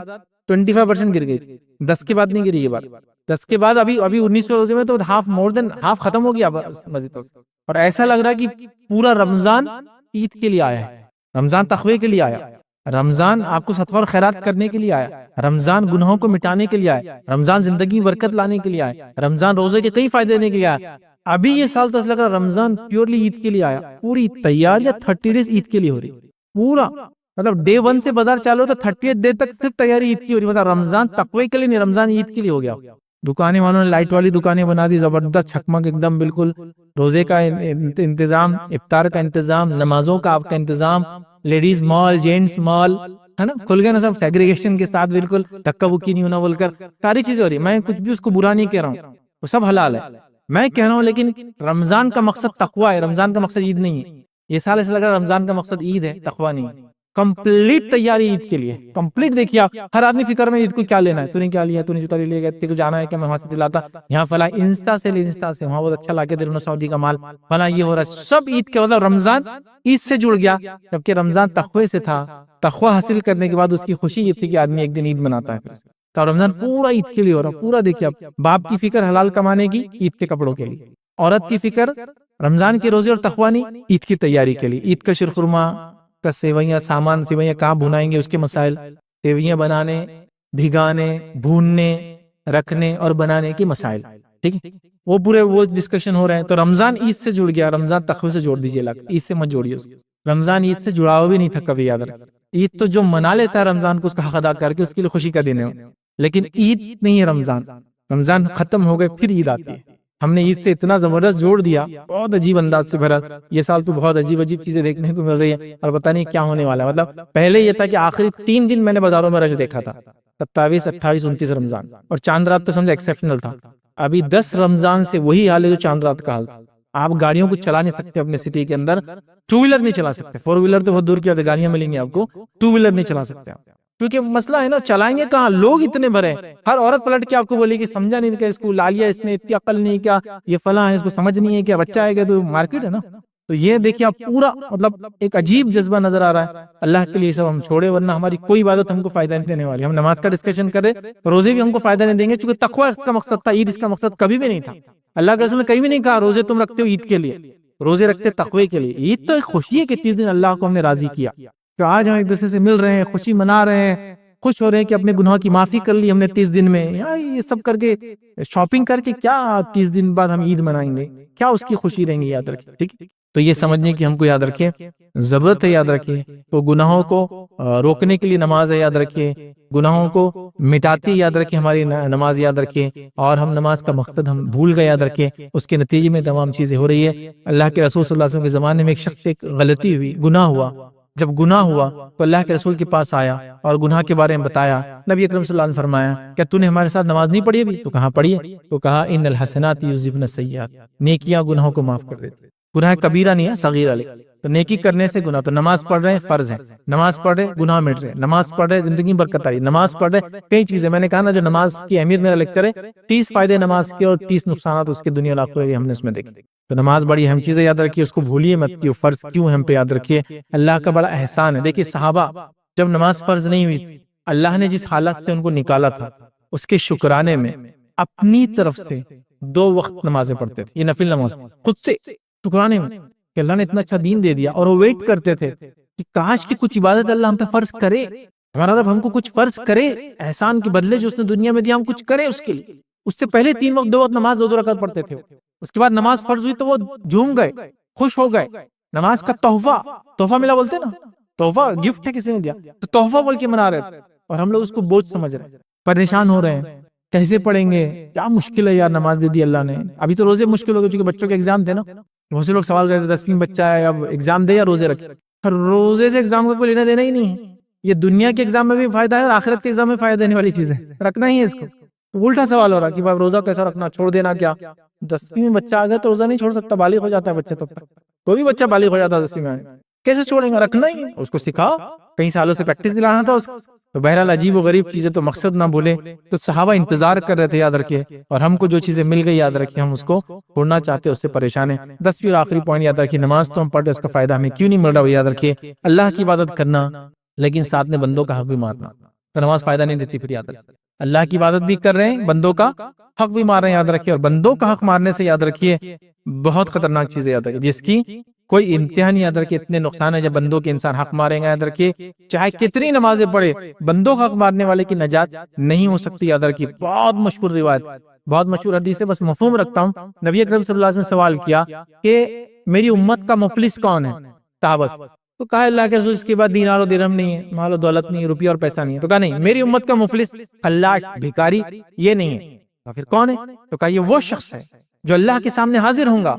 25% گر گئی تھی، 10 کے بعد نہیں گری یہ بار۔ 10 کے بعد ابھی 19ویں روزے میں تو مور دین ہاف ختم ہو گیا مسجدوں سے، اور ایسا لگ رہا ہے کہ پورا رمضان عید کے لیے آیا ہے، رمضان تقوی کے لیے آیا، رمضان آپ کو صدقہ اور خیرات کرنے کے لیے آیا، رمضان گناہوں کو مٹانے کے لیے آیا، رمضان زندگی میں برکت لانے کے لیے آیا، رمضان روزے کے کئی فائدے دینے کے لیے آیا۔ ابھی یہ سال تو لگ رہا رمضان پیورلی عید کے لیے آیا، پوری تیاریاں 30 ڈیز عید کے لیے ہو رہی، پورا مطلب ڈے 1 سے بازار چالو تو 30 ڈے تک صرف تیاری عید کی ہو رہی، مطلب رمضان تقوی کے لیے نہیں، رمضان عید کے لیے ہو گیا۔ دکانیں والوں نے لائٹ والی دکانیں بنا دی، زبردست چھکمک ایک دم، بالکل روزے کا انتظام، افطار کا انتظام، نمازوں کا آپ کا انتظام، لیڈیز مال، جینٹس مال، ہے نا، کھل گئے نا سب سیگریگیشن کے ساتھ، بالکل دھکا بکی نہیں ہونا بول کر ساری چیزیں ہو رہی۔ میں کچھ بھی اس کو برا نہیں کہہ رہا ہوں، وہ سب حلال ہے، میں کہہ رہا ہوں لیکن رمضان کا مقصد تقوی ہے، رمضان کا مقصد عید نہیں ہے۔ یہ سال ایسا لگ رہا ہے رمضان کا مقصد عید ہے، تقوی نہیں ہے۔ کمپلیٹ تیاری عید کے لیے، کمپلیٹ دیکھیے آپ، ہر آدمی فکر میں عید کو کیا لینا ہے، تو نے کیا لیا، تو نے جوتا لے گیا، تیرے کو جانا ہے کہ میں وہاں سے دلاتا، یہاں فلاں انسٹا سے وہاں بہت اچھا لا کے دے رہا سعودی کا مال، فلاں یہ ہو رہا ہے، سب عید کے مطلب رمضان عید سے جڑ گیا، جبکہ رمضان تقوی سے تھا۔ تقوی حاصل کرنے کے بعد اس کی خوشی یہ تھی کہ آدمی ایک دن عید مناتا ہے، تو رمضان پورا عید کے لیے ہو رہا، پورا دیکھیے آپ، باپ کی فکر حلال کمانے کی، عید کے کپڑوں کے لیے، عورت کی فکر رمضان کے روزے اور تقوی نہیں، عید کی تیاری کے لیے، عید کا شیرخرما کا سیویاں، سامان سیویاں کہاں بھنائیں گے اس کے مسائل، سیویاں بنانے، بھگانے، بھوننے، رکھنے اور بنانے کے مسائل، ٹھیک ہے، وہ پورے وہ ڈسکشن ہو رہے ہیں۔ تو رمضان عید سے جڑ گیا، رمضان تقوی سے جوڑ دیجیے، عید سے مت جوڑیے اس کو۔ رمضان عید سے جڑاؤ بھی نہیں تھا کبھی، یاد رکھ، عید تو جو منا لیتا ہے رمضان کو اس کا حق ادا کر کے اس کے لیے خوشی کا دن ہے، لیکن عید نہیں ہے رمضان۔ رمضان ختم ہو گئے پھر عید آتی ہے، ہم نے عید سے اتنا زبردست جوڑ دیا، بہت عجیب انداز سے بھرا۔ یہ سال تو بہت عجیب چیزیں دیکھنے کو مل رہی ہے، اور پتہ نہیں کیا ہونے والا ہے۔ مطلب پہلے یہ تھا کہ آخری 3 دن میں نے بازاروں میں رش دیکھا تھا، 27، 28، 29 رمضان، اور چاند رات تو سمجھے ایکسیپشنل تھا۔ ابھی 10 رمضان سے وہی حال ہے جو چاند رات کا حال تھا۔ آپ گاڑیوں کو چلا نہیں سکتے اپنے سٹی کے اندر، 2 ویلر نہیں چلا سکتے، 4 ویلر تو بہت دور کی بات ہے، گاڑیاں ملیں گی آپ کو، 2 ویلر نہیں چلا سکتے آپ، کیونکہ مسئلہ ہے نا، چلائیں گے کہاں، لوگ اتنے بھرے، ہر عورت پلٹ کے آپ کو بولے کہ سمجھا نہیں کہ اس کو لا لیا، اس نے اتنی عقل نہیں، کیا یہ فلاں ہے، اس کو سمجھ نہیں ہے، کیا بچہ آئے گا تو مارکیٹ ہے نا۔ تو یہ دیکھیے آپ پورا مطلب ایک عجیب جذبہ نظر آ رہا ہے۔ اللہ کے لیے سب ہم چھوڑے، ورنہ ہماری کوئی عبادت ہم کو فائدہ نہیں دینے والی۔ ہم نماز کا ڈسکشن کر رہے، روزے بھی ہم کو فائدہ نہیں دیں گے، چونکہ تقوی اس کا مقصد تھا، عید اس کا مقصد کبھی بھی نہیں تھا۔ اللہ کے رسول نے کبھی بھی نہیں کہا روزے تم رکھتے ہو عید کے لیے، روزے رکھتے تقوی کے لیے۔ عید تو ایک خوشی ہے کہ 30 دن اللہ کو ہم نے راضی کیا، کہ آج ہم ایک دوسرے سے مل رہے ہیں، خوشی منا رہے ہیں، خوش ہو رہے ہیں کہ اپنے گناہ کی معافی کر لی ہم نے 30 دن میں، یہ سب کر کے شاپنگ کر کے کیا 30 دن بعد ہم عید منائیں گے، کیا اس کی خوشی رہیں گی، یاد رکھیں، ٹھیک۔ تو یہ سمجھنے کی ہم کو یاد رکھیں ضرورت ہے، یاد رکھیں تو گناہوں کو روکنے کے لیے نماز ہے، یاد رکھیں گناہوں کو مٹاتی، یاد رکھیں ہماری نماز، یاد رکھیں، اور ہم نماز کا مقصد ہم بھول گئے، یاد رکھیں، اس کے نتیجے میں تمام چیزیں ہو رہی ہے۔ اللہ کے رسول صلی اللہ علیہ وسلم کے زمانے میں ایک شخص سے ایک غلطی ہوئی، گناہ ہوا، جب گناہ ہوا تو اللہ کے رسول کے پاس آیا اور گناہ کے بارے میں بتایا. نبی اکرم صلی اللہ علیہ وسلم نے فرمایا کیا تو نے ہمارے ساتھ نماز نہیں پڑھی ابھی؟ تو کہاں پڑھی ہے؟ تو کہا ان الحسنات یذہبن السیئات، نیکیاں گناہوں کو معاف کر دیتی. گناہ کبیرہ نہیں ہے، صغیرہ. تو نیکی کرنے سے گناہ، تو نماز پڑھ رہے ہیں فرض ہے، نماز پڑھ رہے گناہ مٹ رہے، نماز پڑھ رہے زندگی برکت آ رہی، نماز پڑھ رہے کئی چیزیں. میں نے کہا نا جو نماز کی اہمیت میرا لیکچر ہے 30 فائدے نماز کے اور 30 نقصانات اس کے دنیا اور آخرت کے ہم نے اس میں دیکھے. تو نماز بڑی اہم چیزیں یاد رکھیے، اس کو بھولیے مت کہ فرض کیوں ہم پہ یاد رکھیے. اللہ کا بڑا احسان ہے. دیکھیے صحابہ جب نماز فرض نہیں ہوئی تھی، اللہ نے جس حالت سے ان کو نکالا تھا اس کے شکرانے میں اپنی طرف سے 2 وقت نمازیں پڑھتے تھے. یہ نفل نماز تھی، خود سے شکرانے میں کہ اللہ نے اتنا اچھا دین دے دیا. اور وہ ویٹ کرتے تھے کہ کاش کہ کچھ عبادت اللہ ہم پہ فرض کرے، ہمارا رب ہم کو کچھ فرض کرے، احسان کے بدلے جو اس نے دنیا میں دیا ہم کچھ کرے اس کے لیے. اس سے پہلے 3 وقت 2 وقت نماز 2 رکعت پڑھتے تھے. اس کے بعد نماز فرض ہوئی تو وہ جھوم گئے، خوش ہو گئے. نماز کا تحفہ ملا بولتے نا، تحفہ گفٹ ہے کسی نے دیا تو تحفہ بول کے منا رہے تھے. اور ہم لوگ اس کو بوجھ سمجھ رہے ہیں، پریشان ہو رہے ہیں کیسے پڑھیں گے، کیا مشکل ہے یار نماز دے دی اللہ نے. ابھی تو روزے مشکل ہو گئے چونکہ بچوں کے ایگزام تھے نا. بہت سے لوگ سوال کرتے 10ویں بچہ ہے اب ایگزام دے یا روزے رکھے. روزے سے ایگزام کا کوئی لینا دینا ہی نہیں ہے. یہ دنیا کے ایگزام میں بھی فائدہ ہے اور آخرت کے ایگزام میں فائدہ دینے والی چیز ہے، رکھنا ہی ہے اس کو. الٹا سوال ہو رہا کہ بھائی روزہ کیسا رکھنا، چھوڑ دینا کیا؟ 10ویں میں بچہ آ گیا تو روزہ نہیں چھوڑ سکتا، بالغ ہو جاتا ہے بچہ. تب تک کوئی بھی بچہ بالغ ہو جاتا ہے 10ویں میں، کیسے چھوڑیں گا؟ رکھنا ہی ہے. اس کو سکھاؤ، کئی سالوں سے پریکٹس دلانا تھا اس کو. تو بہرحال عجیب و غریب چیزیں تو مقصد نہ بھولے. تو صحابہ انتظار کر رہے تھے، یاد رکھیے. اور ہم کو جو چیزیں مل گئی یاد رکھیے، ہم اس کو چھوڑنا چاہتے اس سے پریشان ہیں. 10ویں اور آخری پوائنٹ یاد رکھیے، نماز تو ہم پڑھ رہے اس کا فائدہ ہمیں کیوں نہیں مل رہا وہ یاد رکھیے. اللہ کی عبادت کرنا لیکن ساتھ میں بندوں کا حق بھی مارنا، تو نماز فائدہ نہیں دیتی. پھر یاد رکھیے اللہ کی عبادت بھی کر رہے ہیں، بندوں کا حق بھی مار رہے ہیں، یاد رکھیے. اور بندوں کا حق مارنے سے یاد رکھیے بہت خطرناک چیزیں یاد رکھیے، جس کی کوئی امتحان یاد رکھیے. اتنے نقصان ہے جب بندوں کے انسان حق ماریں گا. یاد رکھیے چاہے کتنی نمازیں پڑھے، بندوں کا حق مارنے والے کی نجات نہیں ہو سکتی. یاد رکھیے بہت مشہور روایت، بہت مشہور حدیث ہے. بس مفہوم رکھتا ہوں. نبی اکرم صلی اللہ علیہ وسلم نے سوال کیا کہ میری امت کا مفلس کون ہے؟ صحابہ تو کہا اللہ کے رسول اس کے بعد دینار و درہم نہیں ہے، مال و دولت نہیں ہے، روپیہ اور پیسہ نہیں ہے. تو کہا نہیں، میری امت کا مفلس فلاش بھکاری یہ نہیں ہے. تو پھر کون ہے؟ تو کہا یہ وہ شخص ہے جو اللہ کے سامنے حاضر ہوں گا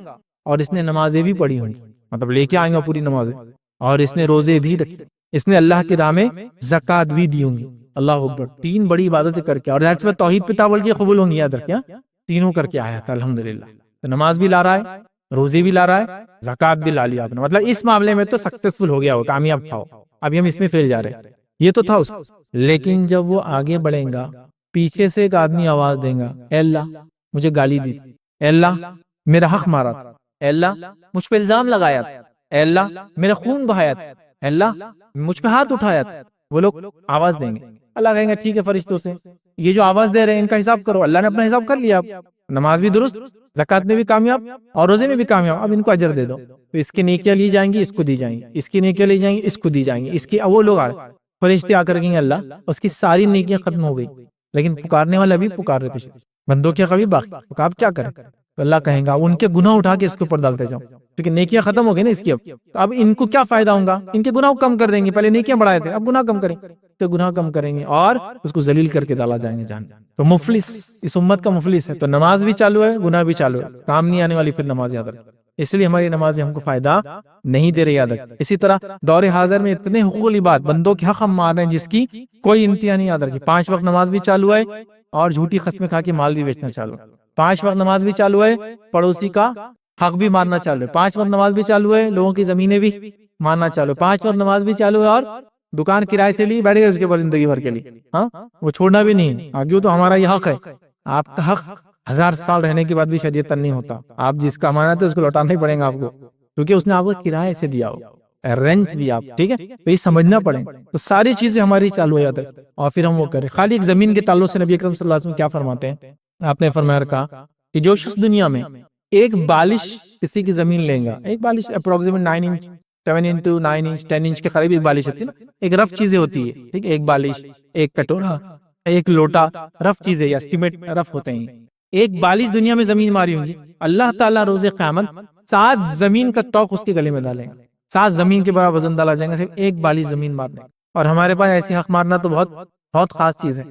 اور اس نے نمازیں بھی پڑھی ہوں گی، مطلب لے کے آئیں گا پوری نمازیں، اور اس نے روزے بھی رکھے، اس نے اللہ کی راہ میں زکوٰۃ بھی دی ہوں گی. اللہ اکبر، 3 بڑی عبادتیں کر کے، اور ظاہر سی بات توحید پہ تابول کی قبول ہوں گی. یاد رکھیں تینوں کر کے آیا تھا الحمدللہ. تو نماز بھی لا رہا ہے، روزے بھی لا رہا ہے، زکوٰۃ بھی لا لیا آپ نے. مطلب اس معاملے میں تو سکسیسفل ہو گیا ہو، کامیاب تھا. ابھی ہم اس میں فیل جا رہے ہیں. یہ تو تھا اس. لیکن جب وہ آگے بڑھیں گا، پیچھے سے ایک آدمی آواز دیں گا، اے اللہ مجھے گالی دی تھی، اے اللہ میرا حق مارا تھا، اے اللہ مجھ پہ الزام لگایا تھا، اے اللہ میرا خون بہایا تھا، اے اللہ مجھ پہ ہاتھ اٹھایا تھا. وہ لوگ آواز دیں گے. اللہ کہیں گے ٹھیک ہے فرشتوں سے یہ جو آواز دے رہے ہیں ان کا حساب کرو. اللہ نے اپنا حساب کر لیا. نماز بھی درست، زکوٰۃ میں بھی کامیاب اور روزے میں بھی کامیاب. اب ان کو اجر دے دو. تو اس کی نیکیاں لی جائیں گی، اس کو دی جائیں گی، اس کی نیکیاں لی جائیں گی، اس کو دی جائیں گی. اس کی وہ لوگ فرشتے آ کر کہیں گے اللہ اس کی ساری نیکیاں ختم ہو گئی، لیکن پکارنے والا بھی پکار رہے پیچھے، بندوں کے کبھی باقی. تو آپ کیا کریں؟ تو اللہ کہیں گا ان کے گناہ اٹھا کے اس کے اوپر ڈالتے جاؤ، کیونکہ نیکیاں ختم ہو گئی نا اس کی. اب ان کو کیا فائدہ ہوگا؟ ان کے گناہ کم کر دیں گے. پہلے نیکیاں بڑھائے تھے، اب گناہ کم کریں، تو گناہ کم کریں گے اور اس کو ذلیل کر کے ڈالا جائیں گے جہنم. تو مفلس اس امت کا مفلس ہے. تو نماز بھی چالو ہے، گناہ بھی چالو ہے، کام نہیں آنے والی پھر نماز. یاد رکھ، اس لیے ہماری نمازیں ہم کو فائدہ نہیں دے رہی. یاد رکھ. اسی طرح دور حاضر میں اتنے حقوق العباد، بندوں کے حق ہم مار رہے ہیں جس کی کوئی انتہا نہیں. یاد رکھیے 5 وقت نماز بھی چالو ہے اور جھوٹی قسمیں کھا کے مال بھی بیچنا چالو ہے. 5 وقت نماز بھی چالو ہے، پڑوسی کا حق بھی مارنا چالو ہے. 5 وقت نماز بھی چالو ہے، لوگوں کی زمینیں بھی مارنا چالو ہے. 5 وقت نماز بھی چالو ہے اور دکان کرائے سے لی بیٹھ گئے اس کے بعد زندگی بھر کے لیے. ہاں وہ چھوڑنا بھی نہیں. آگے تو ہمارا یہ حق ہے. آپ کا حق 1000 سال رہنے کے بعد بھی شریعت نہیں ہوتا. آپ جس کا امانت ہے اس کو لوٹانا ہی پڑے گا آپ کو، کیونکہ اس نے آپ کو کرائے سے دیا ہو، رینٹ دیا آپ. ٹھیک ہے، تو یہ سمجھنا پڑے. تو ساری چیزیں ہماری چالو ہے. یاد رکھ. اور پھر ہم وہ کریں. خالی ایک زمین کے تعلق سے نبی اکرم صلی اللہ علیہ وسلم کیا فرماتے ہیں؟ آپ نے فرمایا کہا کہ جو شخص دنیا میں ایک بالش کسی کی زمین لیں گا، ایک بالش approximate 9 inch 7 into 9 inch 10 inch کے قریب ایک بالش ہوتی ہے نا، ایک رف چیزیں ہوتی ہے. ٹھیک ہے، ایک بالش، ایک کٹورا، ایک لوٹا، رف چیزیں یا اسٹیمیٹ رف ہوتے ہیں. ایک بالش دنیا میں زمین ماری ہوں گی، اللہ تعالیٰ روز قیامت 7 زمین کا توق اس کے گلے میں ڈالیں گا. 7 زمین کے برابر وزن ڈالا جائے گا صرف ایک بالش زمین مارنے. اور ہمارے پاس ایسی حق مارنا تو بہت بہت خاص چیز ہے.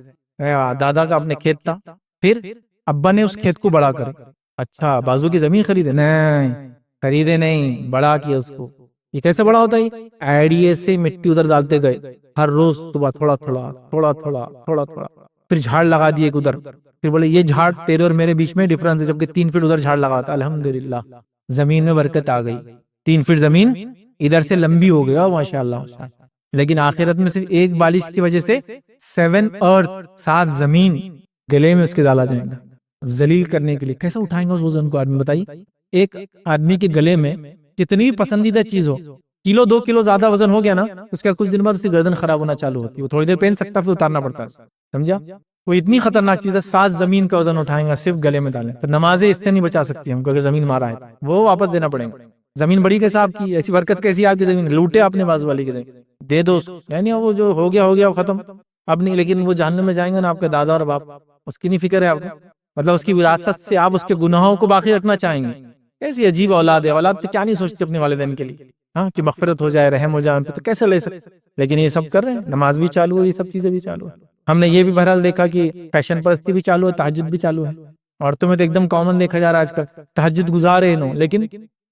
دادا کا اپنے کھیت تھا، پھر ابا نے اس کھیت کو بڑا کرے. اچھا بازو کی زمین خریدے؟ نہیں خریدے نہیں، بڑا کیا اس کو. یہ کیسے بڑا ہوتا ہے؟ آئیڈیے سے مٹی ادھر ڈالتے گئے، ہر روز صبح تھوڑا تھوڑا تھوڑا تھوڑا تھوڑا تھوڑا، پھر جھاڑ لگا دیے ایک ادھر، پھر بولے یہ جھاڑ تیرے اور میرے بیچ میں ڈفرنس ہے، جبکہ 3 فٹ ادھر جھاڑ لگا تھا، الحمدللہ زمین میں برکت آ گئی، 3 فٹ زمین ادھر سے لمبی ہو گیا ماشاء اللہ۔ لیکن آخرت میں صرف ایک بالش کی وجہ سے 7 ارتھ 7 زمین گلے میں اس کے ڈالا جائے گا ذلیل کرنے کے لیے۔ کیسے اٹھائیں گے اس وزن کو آدمی بتائیے؟ ایک آدمی کے گلے میں کتنی بھی پسندیدہ چیز ہو، کلو 2 کلو زیادہ وزن ہو گیا نا، اس کا کچھ دن بعد اس کی گردن خراب ہونا چالو ہوتی ہے، وہ تھوڑی دیر پہن سکتا پھر اتارنا پڑتا ہے، سمجھا؟ وہ اتنی خطرناک چیز ہے، 7 زمین کا وزن اٹھائیں گا صرف گلے میں ڈالیں، تو نمازیں اس سے نہیں بچا سکتی ہم کو، اگر زمین مارا ہے وہ واپس دینا پڑے گا۔ زمین بڑی کیسے آپ کی، ایسی برکت کیسی آپ کی زمین، لوٹے آپ نے بازو والی کی زمین، دے دو اس کو، یعنی وہ جو ہو گیا وہ ختم اب نہیں، لیکن وہ جہنم میں جائیں گے نا آپ کے دادا اور باپ، اس کی نہیں فکر ہے آپ کو، مطلب اس کی وراثت سے آپ اس کے گناہوں کو باقی رکھنا چاہیں گے۔ ایسی عجیب اولاد ہے، اولاد تو کیا نہیں سوچتی اپنے والدین کے لیے، ہاں کہ مغفرت ہو جائے، رحم ہو جائے ان پہ، تو کیسے لے سکتے؟ لیکن یہ سب کر رہے ہیں، نماز بھی چالو ہے، یہ سب چیزیں بھی چالو ہے۔ ہم نے یہ بھی بہرحال دیکھا کہ فیشن پرستی بھی چالو ہے، تہجد بھی چالو ہے، عورتوں میں تو ایک دم کامن دیکھا جا رہا ہے آج کل، تہجد گزار ہے انہوں، لیکن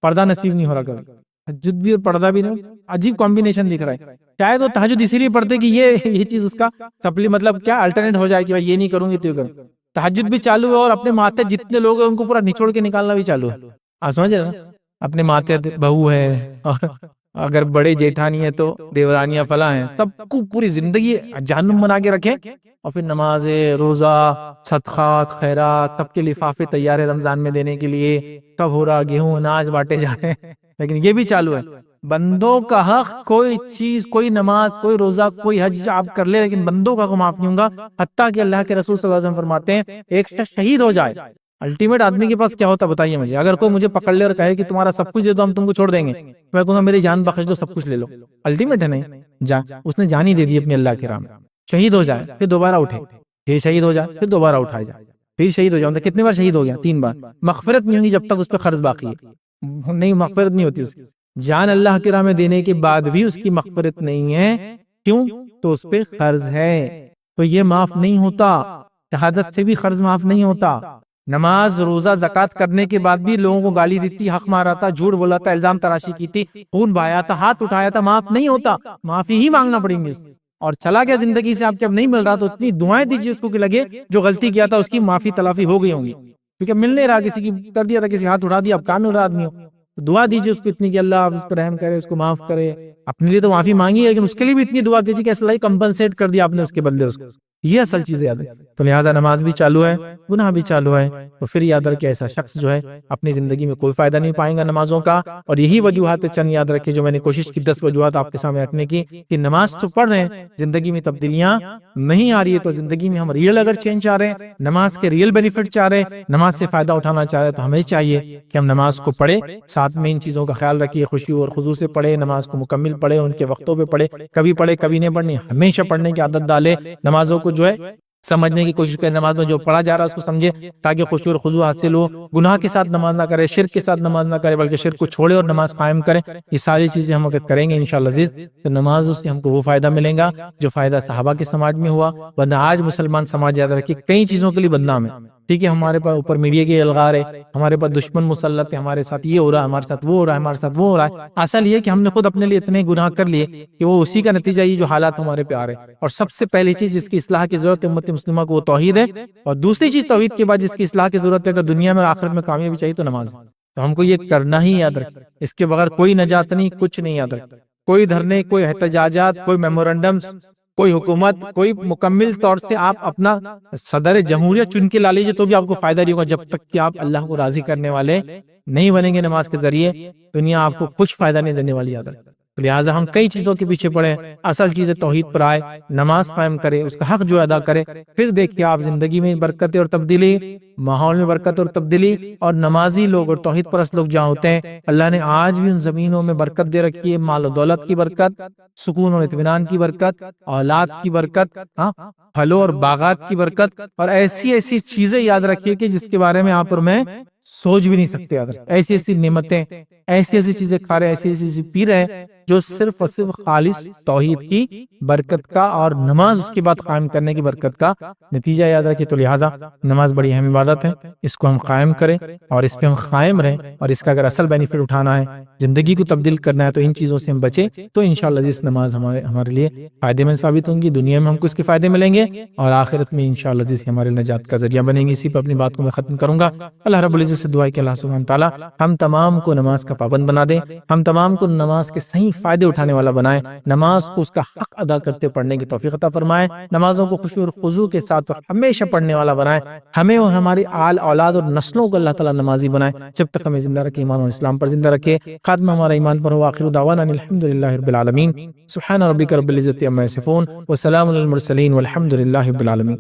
پردہ نصیب نہیں ہو رہا کبھی، تہجد بھی اور پردہ بھی نہیں، عجیب کمبینیشن دکھ رہا ہے۔ شاید وہ تہجد اسی لیے پڑھتے کہ یہ چیز اس کا سپلی مطلب کیا الٹرنیٹ ہو جائے کہ بھائی یہ نہیں کروں گی تو یہ کروں، تہجد بھی چالو ہے اور اپنے ماتحت جتنے لوگ ہیں ان کو پورا نچوڑ کے نکالنا بھی چالو ہے، آپ سمجھ رہے نا؟ اپنے ماتحت بہو ہے اور اگر بڑے جیٹھانی ہے تو دیورانیاں فلاں ہیں، سب کو پوری زندگی جہنم بنا کے رکھے، اور پھر نمازیں، روزہ، صدقات، خیرات، سب کے لفافے تیار ہے رمضان میں دینے کے لیے، کب ہو رہا گیہوں اناج بانٹے جا رہے ہیں، لیکن یہ بھی چالو ہے۔ بندوں کا حق کوئی چیز، کوئی نماز، کوئی روزہ، کوئی حج آپ کر لے، لیکن بندوں کا حق معاف نہیں ہوگا، حتیٰ کہ اللہ کے رسول صلی اللہ علیہ وسلم فرماتے ہیں ایک شخص شہید ہو جائے، الٹیمیٹ آدمی کے پاس کیا ہوتا بتائیے مجھے؟ اگر کوئی مجھے پکڑ لے اور کہے کہ تمہارا سب کچھ دے دو ہم تم کو چھوڑ دیں گے، میں کہوں گا میری جان بخش دو، سب کچھ لے لو، الٹیمیٹ ہے نہیں؟ اس نے جان ہی دے دی اپنی اللہ کے راہ میں، شہید ہو جائے پھر دوبارہ اٹھے، پھر شہید ہو جائے پھر دوبارہ اٹھایا جائے، پھر شہید ہو جائے، مطلب کتنے بار شہید ہو گیا؟ 3 بار۔ مغفرت نہیں ہوگی جب تک اس پہ قرض باقی ہے، نہیں مغفرت نہیں ہوتی اس کی، جان اللہ کے راہ میں دینے کے بعد بھی اس کی مغفرت نہیں ہے، کیوں؟ تو اس پہ قرض ہے، تو یہ معاف نہیں ہوتا، شہادت سے بھی قرض معاف نہیں ہوتا۔ نماز، روزہ، زکات کرنے کے بعد بھی لوگوں کو گالی دی تھی، حق مارا تھا، جھوٹ بولا تھا، الزام تراشی کی تھی، خون بہایا تھا، ہاتھ اٹھایا تھا، معاف نہیں ہوتا، معافی ہی مانگنا پڑیں گے اس سے۔ اور چلا گیا زندگی سے آپ کے اب نہیں مل رہا تو اتنی دعائیں دیجیے اس کو کہ لگے جو غلطی کیا تھا اس کی معافی تلافی ہو گئی ہوں گی، کیونکہ مل نہیں رہا، کسی کی کر دیا تھا، کسی ہاتھ اٹھا دیا، اب کام مل رہا آدمی ہو، دعا دیجیے اس کو اتنی کہ اللہ آپ اس پر رحم کرے، اس کو معاف کرے، اپنے لیے تو معافی مانگی ہے لیکن اس کے لیے بھی اتنی دعا کیجیے کہ اصل کمپنسیٹ کر دیا آپ نے اس کے بدلے اس کو، یہ اصل چیز یاد ہے۔ تو لہٰذا نماز بھی چالو ہے، گناہ بھی چالو ہے، تو پھر یاد رکھے ایسا شخص جو ہے اپنی زندگی میں کوئی فائدہ نہیں پائیں گا نمازوں کا، اور یہی وجوہات چند یاد رکھے جو میں نے کوشش کی 10 وجوہات آپ کے سامنے رکھنے کی، کہ نماز تو پڑھ رہے ہیں، زندگی میں تبدیلیاں نہیں آ رہی ہے، تو زندگی میں ہم ریئل اگر چینج چاہ رہے ہیں، نماز کے ریئل بینیفٹ چاہ رہے ہیں، نماز سے فائدہ اٹھانا چاہ رہے ہیں، تو ہمیں چاہیے کہ ہم نماز کو پڑھیں، ساتھ میں ان چیزوں کا خیال رکھیے، خشوع اور خضوع سے پڑھے، نماز کو مکمل پڑھے، ان کے وقتوں پہ پڑھے کبھی نہیں پڑھنی، ہمیشہ پڑھنے کی عادت ڈالے، نمازوں کو جو ہے سمجھنے کی کوشش کرے، نماز میں جو پڑھا جا رہا ہے اس کو سمجھے تاکہ خشوع اور خضوع حاصل ہو، گناہ کے ساتھ نماز نہ کرے، شرک کے ساتھ نماز نہ کرے، بلکہ شرک کو چھوڑے اور نماز قائم کرے۔ یہ ساری چیزیں ہم اگر کریں گے انشاءاللہ عزیز تو نماز سے ہم کو وہ فائدہ ملے گا جو فائدہ صحابہ کے سماج میں ہوا، ورنہ آج مسلمان سماج یاد رکھے کئی چیزوں کے لیے بدنام ہے، ٹھیک ہے، ہمارے پاس اوپر میڈیا کے الغار ہے، ہمارے پاس دشمن مسلط ہے، ہمارے ساتھ یہ ہو رہا ہے، ہمارے ساتھ وہ ہو رہا ہے، ہمارے ساتھ وہ ہو رہا ہے، اصل یہ کہ ہم نے خود اپنے لیے اتنے گناہ کر لیے کہ وہ اسی کا نتیجہ یہ جو حالات ہمارے پہ آ رہے ہیں۔ اور سب سے پہلی چیز جس کی اصلاح کی ضرورت ہے امت مسلمہ کو وہ توحید ہے، اور دوسری چیز توحید کے بعد جس کی اصلاح کی ضرورت ہے اگر دنیا میں اور آخرت میں کامیابی چاہیے تو نماز ہے، تو ہم کو یہ کرنا ہی یاد رکھ، اس کے بغیر کوئی نجات نہیں، کچھ نہیں یاد رکھ، کوئی دھرنے، کوئی احتجاجات، کوئی میمورنڈمز، کوئی حکومت، کوئی مکمل طور سے آپ اپنا صدر جمہوریہ چن کے لا لیجیے تو بھی آپ کو فائدہ نہیں ہوگا جب تک کہ آپ اللہ کو راضی کرنے والے نہیں بنیں گے نماز کے ذریعے، دنیا آپ کو کچھ فائدہ نہیں دینے والی یاد رکھ۔ لہٰذا ہم کئی چیزوں کے پیچھے پڑے، اصل چیز توحید پر آئے، نماز قائم کرے، اس کا حق جو ادا کرے، پھر دیکھیے آپ زندگی میں برکت اور تبدیلی، ماحول میں برکت اور تبدیلی، اور نمازی لوگ اور توحید پرست لوگ جہاں ہوتے ہیں اللہ نے آج بھی ان زمینوں میں برکت دے رکھی ہے، مال و دولت کی برکت، سکون اور اطمینان کی برکت، اولاد کی برکت، پھلوں اور باغات کی برکت، اور ایسی ایسی چیزیں یاد رکھیے کہ جس کے بارے میں آپ اور میں سوچ بھی نہیں سکتے اگر ایسی ایسی نعمتیں، ایسی ایسی چیزیں کھا رہے ہیں، ایسی ایسی چیزیں پی رہے ہیں جو صرف اور صرف خالص توحید کی برکت کا اور نماز اس کے بعد قائم کرنے کی برکت کا نتیجہ یاد رکھے۔ تو لہٰذا نماز بڑی اہم عبادت ہے، اس کو ہم قائم کریں اور اس پہ ہم قائم رہیں، اور اس کا اگر اصل بینیفٹ اٹھانا ہے، زندگی کو تبدیل کرنا ہے، تو ان چیزوں سے ہم بچیں، تو انشاءاللہ جس نماز ہمارے لیے فائدے مند ثابت ہوں گی، دنیا میں ہم کو اس کے فائدے ملیں گے اور آخرت میں انشاءاللہ جس ہمارے نجات کا ذریعہ بنیں گے۔ اسی پر اپنی بات کو میں ختم کروں گا۔ اللہ رب العزت سے دعا ہے کہ اللہ سبحانہ تعالیٰ ہم تمام کو نماز کا پابند بنا دے، ہم تمام کو نماز کے صحیح فائدے اٹھانے والا بنائے، نماز کو اس کا حق ادا کرتے پڑھنے کی توفیق عطا فرمائے، نمازوں کو خشوع اور خضوع کے ساتھ ہمیشہ پڑھنے والا بنائے، ہمیں اور ہماری آل اولاد اور نسلوں کو اللہ تعالیٰ نمازی بنائے، جب تک ہمیں زندہ رکھے، ایمان اور اسلام پر زندہ رکھے، خاتمہ ہمارا ایمان پر ہو۔ آخر دعوانا الحمدللہ رب العالمین، سبحان ربک رب العزت عما یصفون، وسلام علی المرسلین، والحمد للہ رب العالمین۔